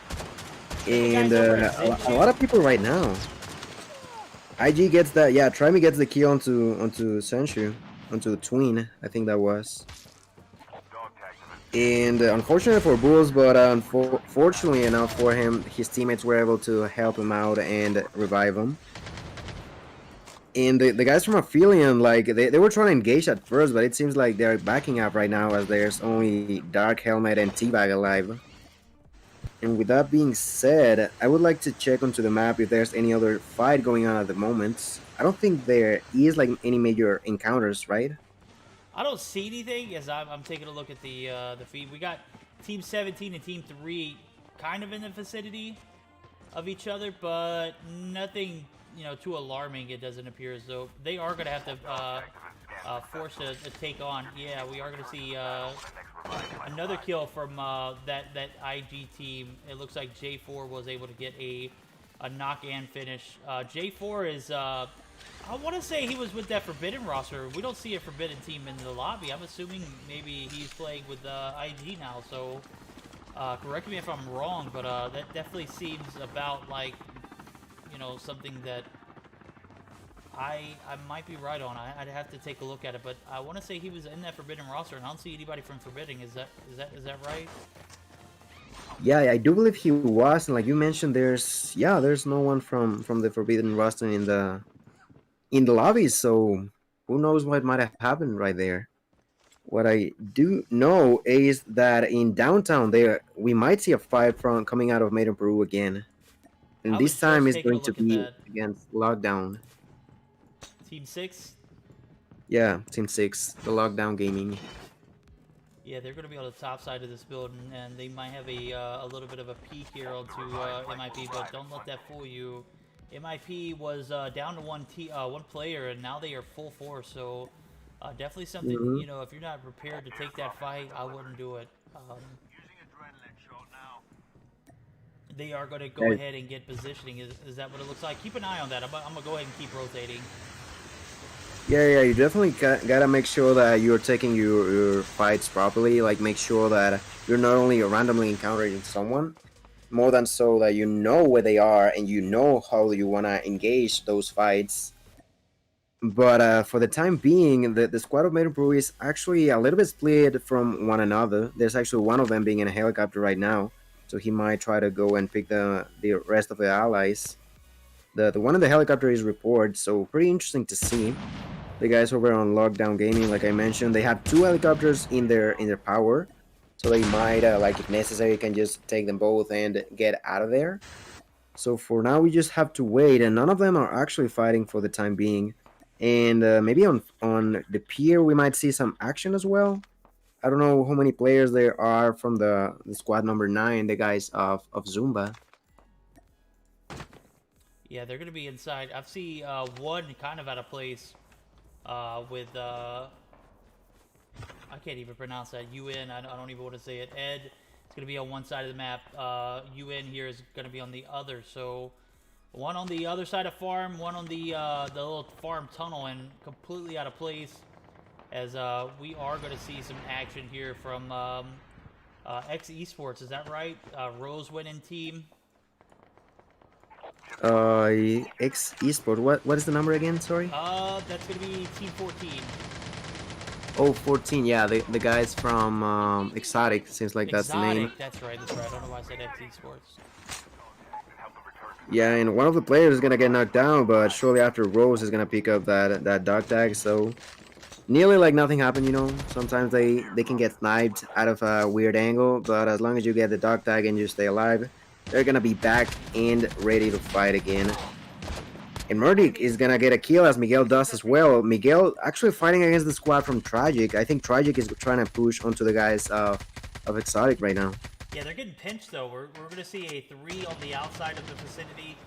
And a lot of people right now. IG gets that, yeah, Trimy gets the kill onto Senshu, onto the tween, I think that was. And unfortunate for Bulls, but fortunately enough for him, his teammates were able to help him out and revive him. And the guys from Aphelion, like, they were trying to engage at first, but it seems like they're backing up right now as there's only Dark Helmet and Teabag alive. And with that being said, I would like to check onto the map if there's any other fight going on at the moment. I don't think there is like any major encounters, right?
I don't see anything as I'm taking a look at the feed. We got Team 17 and Team 3 kind of in the vicinity of each other, but nothing, you know, too alarming. It doesn't appear as though they are going to have to force a take on. Yeah, we are going to see another kill from that IG team. It looks like J4 was able to get a knock and finish. J4 is, I want to say he was with that Forbidden roster. We don't see a Forbidden team in the lobby. I'm assuming maybe he's playing with IG now, so correct me if I'm wrong, but that definitely seems about like, you know, something that I might be right on. I'd have to take a look at it, but I want to say he was in that Forbidden roster, and I don't see anybody from Forbidden. Is that right?
Yeah, I do believe he was, and like you mentioned, there's no one from the Forbidden roster in the lobby, so who knows what might have happened right there. What I do know is that in downtown there we might see a fight from coming out of Made in Peru again, and this time it's going to be against Lockdown.
Team 6?
Yeah, Team 6, the Lockdown Gaming.
Yeah, they're going to be on the top side of this building, and they might have a little bit of a peek here onto MIP, but don't let that fool you. MIP was down to one player, and now they are full force, so definitely something, you know, if you're not prepared to take that fight, I wouldn't do it. They are going to go ahead and get positioning. Is that what it looks like? Keep an eye on that. I'm going to go ahead and keep rotating.
Yeah, you definitely gotta make sure that you're taking your fights properly. Like, make sure that you're not only randomly encountering someone, more than so that you know where they are and you know how you wanna engage those fights. But for the time being, the squad of Made in Peru is actually a little bit split from one another. There's actually one of them being in a helicopter right now, so he might try to go and pick the rest of the allies. The one in the helicopter is Report, so pretty interesting to see. The guys over on Lockdown Gaming, like I mentioned, they have 2 helicopters in their power, so they might, like if necessary, can just take them both and get out of there. So for now, we just have to wait, and none of them are actually fighting for the time being. And maybe on the pier, we might see some action as well. I don't know how many players there are from the squad number 9, the guys of Zumba.
Yeah, they're going to be inside. I've seen one kind of out of place with, I can't even pronounce that, UN. I don't even want to say it. Ed, it's going to be on one side of the map. UN here is going to be on the other. So one on the other side of farm, one on the little farm tunnel, and completely out of place. As we are going to see some action here from X Esports. Is that right? Rose winning team.
X Esport. What is the number again? Sorry.
That's going to be Team 14.
Oh, 14. Yeah, the guys from Exotic. Seems like that's the name.
That's right. That's right. I don't know why I said X Esports.
Yeah, and one of the players is gonna get knocked down, but shortly after Rose is gonna pick up that dog tag. So nearly like nothing happened, you know. Sometimes they can get sniped out of a weird angle, but as long as you get the dog tag and you stay alive, they're gonna be back and ready to fight again. And Murdic is gonna get a kill as Miguel does as well. Miguel actually fighting against the squad from Tragic. I think Tragic is trying to push onto the guys of Exotic right now.
Yeah, they're getting pinched though. We're going to see a 3 on the outside of the vicinity,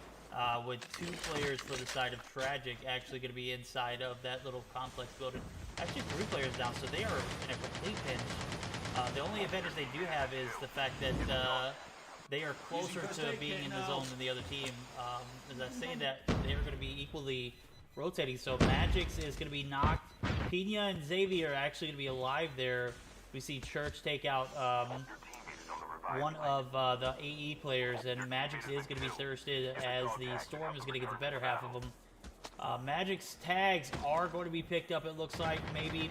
with 2 players for the side of Tragic actually going to be inside of that little complex building. Actually 3 players down, so they are in a complete pinch. The only advantage they do have is the fact that they are closer to being in the zone than the other team. As I say that, they are going to be equally rotating. So Magix is going to be knocked. Pina and Xavier are actually going to be alive there. We see Church take out one of the AE players, and Magix is going to be thirsted as the Storm is going to get the better half of them. Magic's tags are going to be picked up, it looks like, maybe.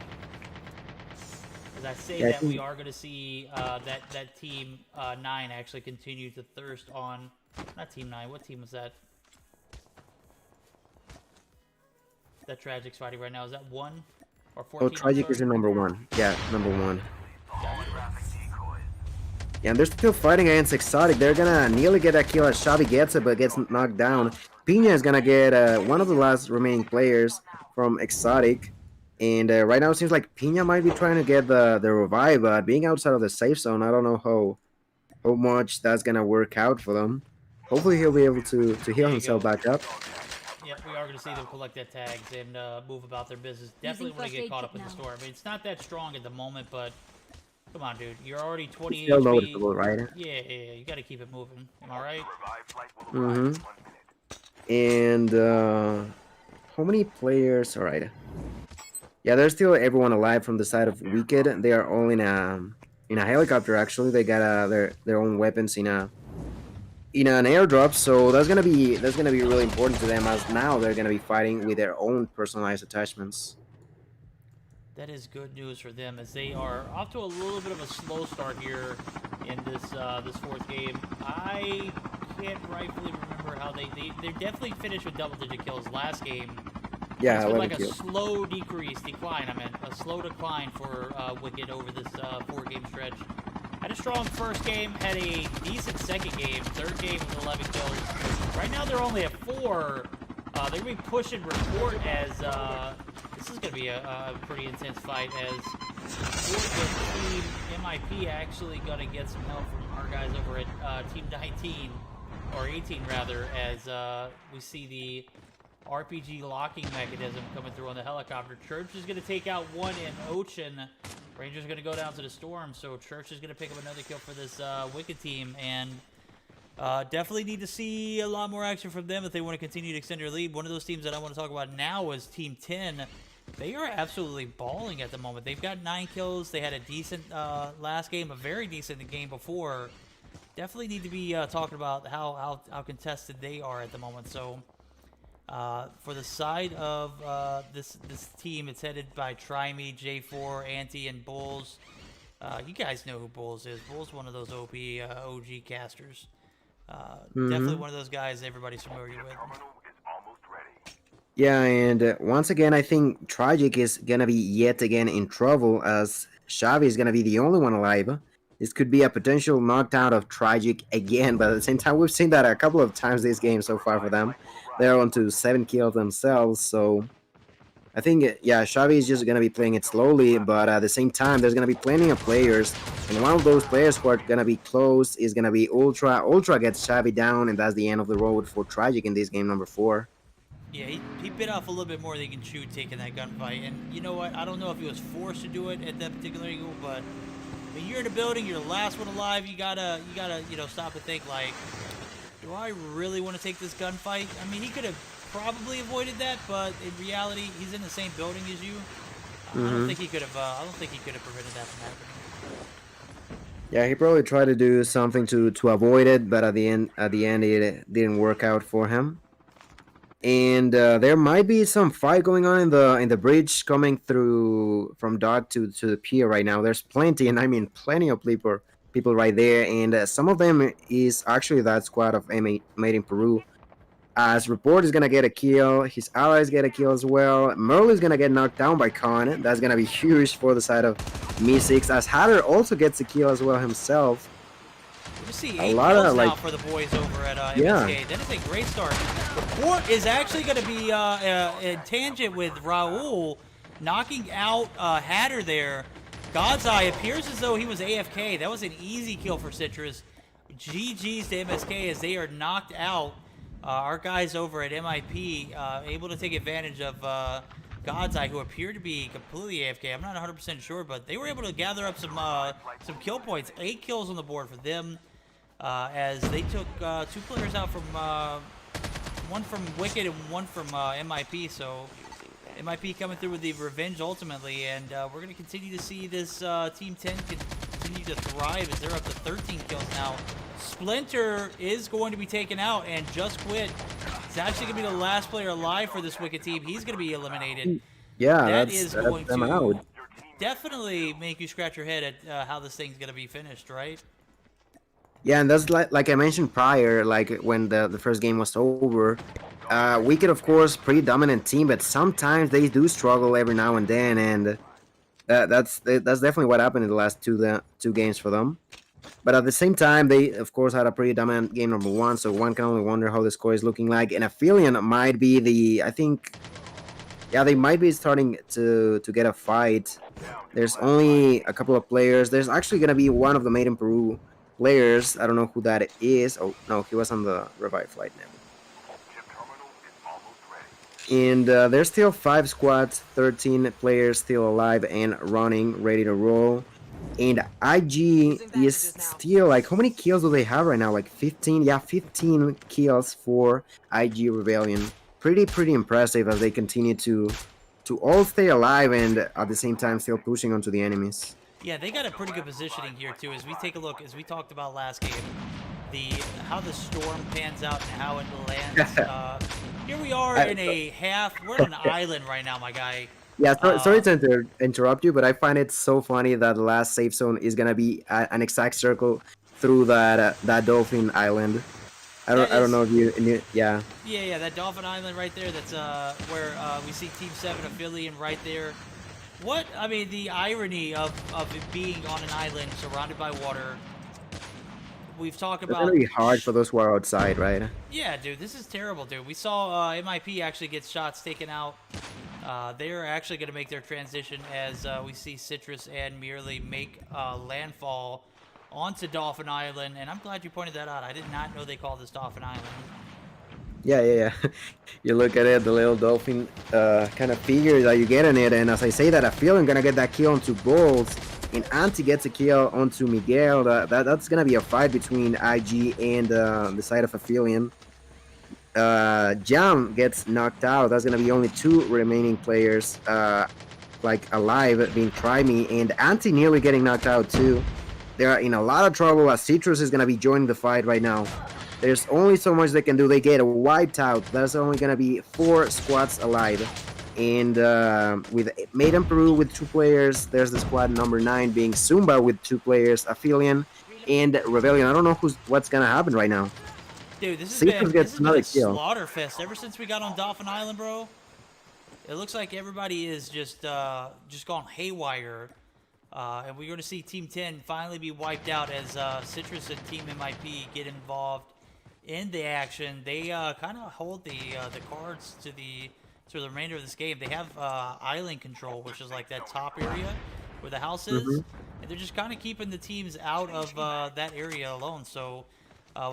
As I say that, we are going to see that Team 9 actually continue to thirst on... Not Team 9, what team was that? That Tragic's fighting right now, is that 1 or 14?
Oh, Tragic is in number 1. Yeah, number 1. Yeah, and they're still fighting against Exotic. They're gonna nearly get that kill as Xavi gets it, but gets knocked down. Pina is gonna get one of the last remaining players from Exotic. And right now it seems like Pina might be trying to get the revive, but being outside of the safe zone, I don't know how much that's gonna work out for them. Hopefully he'll be able to heal himself back up.
Yep, we are going to see them collect their tags and move about their business. Definitely want to get caught up in the storm. I mean, it's not that strong at the moment, but come on, dude. You're already 20
Still
HP.
noticeable, right?
Yeah, you got to keep it moving. Am I right?
And how many players? All right. Yeah, there's still everyone alive from the side of Wicked. They are all in a helicopter. Actually, they got their own weapons in an airdrop. So that's gonna be really important to them, as now they're gonna be fighting with their own personalized attachments.
That is good news for them, as they are off to a little bit of a slow start here in this this 4th game. I can't rightfully remember how they definitely finished with double-digit kills last game.
Yeah,
it's been like a
kills.
slow decline. I meant a slow decline for Wicked over this 4-game stretch. Had a strong first game, had a decent second game, third game with 11 kills. Right now they're only at 4. They're going to be pushing report as this is going to be a pretty intense fight, as for the team MIP actually going to get some help from our guys over at Team 19, or 18 rather, as we see the RPG locking mechanism coming through on the helicopter. Church is going to take out one in Ocean. Ranger's going to go down to the Storm, so Church is going to pick up another kill for this Wicked team, and definitely need to see a lot more action from them if they want to continue to extend their lead. One of those teams that I want to talk about now is Team 10. They are absolutely balling at the moment. They've got 9 kills. They had a decent last game, a very decent game before. Definitely need to be talking about how contested they are at the moment. So for the side of this team, it's headed by Tryme, J4, Anti, and Bulls. You guys know who Bulls is. Bulls one of those OP OG casters. Definitely one of those guys everybody's familiar with.
Yeah, and once again, I think Tragic is gonna be yet again in trouble, as Xavi is gonna be the only one alive. This could be a potential knockdown of Tragic again, but at the same time, we've seen that a couple of times this game so far for them. They're on to 7 kills themselves, so I think, yeah, Xavi is just gonna be playing it slowly, but at the same time, there's gonna be plenty of players, and one of those players who are gonna be close is gonna be Ultra. Ultra gets Xavi down, and that's the end of the road for Tragic in this game number 4.
Yeah, he bit off a little bit more than he can chew taking that gunfight. And you know what? I don't know if he was forced to do it at that particular angle, but when you're in a building, you're the last one alive. You gotta stop and think like, do I really want to take this gunfight? I mean, he could have probably avoided that, but in reality, he's in the same building as you. I don't think he could have. I don't think he could have prevented that from happening.
Yeah, he probably tried to do something to avoid it, but at the end, it didn't work out for him. And there might be some fight going on in the bridge coming through from Dog to the pier right now. There's plenty, and I mean plenty of people right there, and some of them is actually that squad of made in Peru. As Report is gonna get a kill, his allies get a kill as well. Merle is gonna get knocked down by Khan. That's gonna be huge for the side of Meseeks. As Hatter also gets a kill as well himself.
You see
A
8
lot
kills
of,
now
like-
for the boys over at
Yeah.
MSK. That is a great start. Report is actually going to be in tangent with Raul, knocking out Hatter there. God's Eye appears as though he was AFK. That was an easy kill for Citrus. GG's to MSK as they are knocked out. Our guys over at MIP able to take advantage of God's Eye, who appeared to be completely AFK. I'm not 100% sure, but they were able to gather up some kill points. 8 kills on the board for them. As they took 2 players out from one from Wicked and one from MIP, so MIP coming through with the revenge ultimately, and we're going to continue to see this Team 10 continue to thrive as they're up to 13 kills now. Splinter is going to be taken out and just quit. He's actually going to be the last player alive for this Wicked team. He's going to be eliminated.
Yeah,
That is going
them
to
out.
definitely make you scratch your head at how this thing's going to be finished, right?
Yeah, and that's like I mentioned prior, like when the first game was over. Wicked, of course, pretty dominant team, but sometimes they do struggle every now and then, and that's definitely what happened in the last two games for them. But at the same time, they of course had a pretty dominant game number 1, so one can only wonder how the score is looking like. And Aphelion might be I think, yeah, they might be starting to get a fight. There's only a couple of players. There's actually gonna be one of the Made in Peru players. I don't know who that is. Oh no, he was on the revive flight now.
Chip terminal is almost ready.
And there's still 5 squads, 13 players still alive and running, ready to roll. And IG is still like, how many kills do they have right now? Like 15? Yeah, 15 kills for IG Rebellion. Pretty impressive as they continue to all stay alive and at the same time still pushing onto the enemies.
Yeah, they got a pretty good positioning here too. As we take a look, as we talked about last game, how the storm pans out and how it lands. Here we are in a half. We're on an island right now, my guy.
Yeah, sorry to interrupt you, but I find it so funny that the last safe zone is gonna be an exact circle through that dolphin island. I don't know if you yeah.
Yeah, that Dolphin Island right there. That's where we see Team 7 Aphelion right there. I mean, the irony of it being on an island surrounded by water. We've talked
It's
about.
gonna be hard for those who are outside, right?
Yeah, dude, this is terrible, dude. We saw MIP actually get shots taken out. They're actually going to make their transition as we see Citrus and Merely make landfall onto Dolphin Island. And I'm glad you pointed that out. I did not know they called this Dolphin Island.
Yeah. You look at it, the little dolphin kind of figure that you get in it, and as I say that, I feel I'm gonna get that kill onto Bolts, and Anti gets a kill onto Miguel. That's gonna be a fight between IG and the side of Aphelion. Jam gets knocked out. That's gonna be only 2 remaining players like alive being try me, and Anti nearly getting knocked out too. They are in a lot of trouble as Citrus is gonna be joining the fight right now. There's only so much they can do. They get wiped out. There's only gonna be 4 squads alive, and with Made in Peru with 2 players, there's the squad number 9 being Zumba with 2 players, Aphelion and Rebellion. I don't know what's gonna happen right now.
Dude, this has
Citrus
been,
gets
this has been a
another kill.
slaughter fest ever since we got on Dolphin Island, bro. It looks like everybody is just gone haywire. And we're going to see Team 10 finally be wiped out as Citrus and Team MIP get involved in the action. They kind of hold the cards to through the remainder of this game. They have island control, which is like that top area where the house is,
Mhm.
and they're just kind of keeping the teams out of that area alone. So,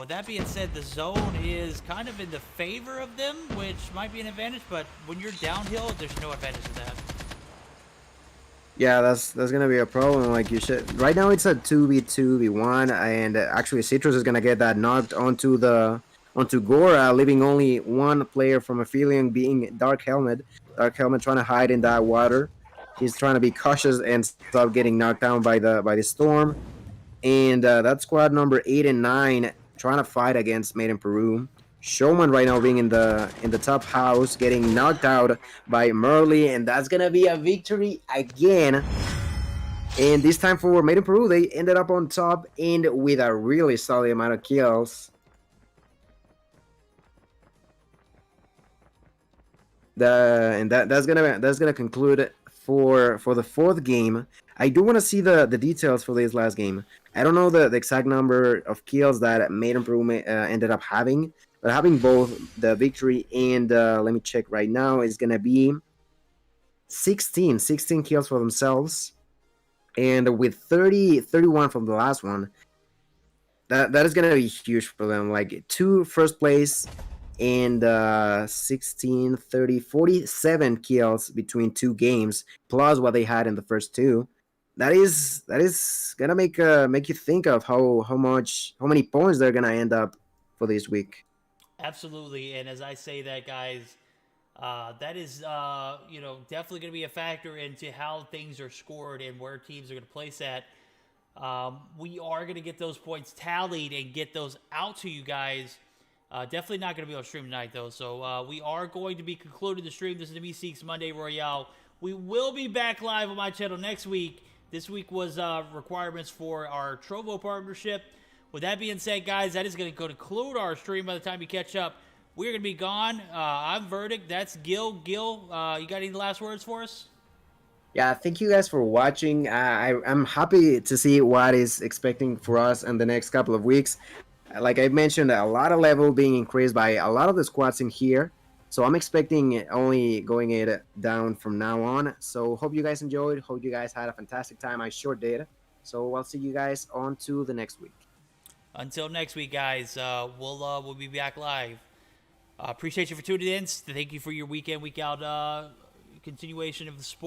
with that being said, the zone is kind of in the favor of them, which might be an advantage. But when you're downhill, there's no advantage to that.
Yeah, that's gonna be a problem. Like you should. Right now it's a 2v1, and actually Citrus is gonna get that knocked onto Gora, leaving only one player from Aphelion, being Dark Helmet. Dark Helmet trying to hide in that water. He's trying to be cautious and stop getting knocked down by the storm. And that squad number 8 and 9 trying to fight against Made in Peru. Showman right now being in the top house, getting knocked out by Merly, and that's gonna be a victory again. And this time for Made in Peru, they ended up on top and with a really solid amount of kills. That's gonna conclude for the fourth game. I do want to see the details for this last game. I don't know the exact number of kills that Made in Peru ended up having, but having both the victory and let me check right now, is gonna be 16 kills for themselves, and with 31 from the last one. That is gonna be huge for them. Like 2 first place and 16, 30, 47 kills between 2 games, plus what they had in the first 2. That is gonna make you think of how many points they're gonna end up for this week.
Absolutely, and as I say that, guys, that is definitely going to be a factor into how things are scored and where teams are going to place at. We are going to get those points tallied and get those out to you guys. Definitely not going to be able to stream tonight, though. So we are going to be concluding the stream. This is the Meseeks Monday Royale. We will be back live on my channel next week. This week was requirements for our Trovo partnership. With that being said, guys, that is going to conclude our stream by the time you catch up. We're going to be gone. I'm Verdict. That's Gil. Gil, you got any last words for us?
Yeah, thank you guys for watching. I'm happy to see what is expecting for us in the next couple of weeks. Like I mentioned, a lot of level being increased by a lot of the squads in here. So I'm expecting only going it down from now on. So hope you guys enjoyed. Hope you guys had a fantastic time. I sure did. So I'll see you guys on to the next week.
Until next week, guys, we'll be back live. Appreciate you for tuning in. Thank you for your week in, week out continuation of the sport.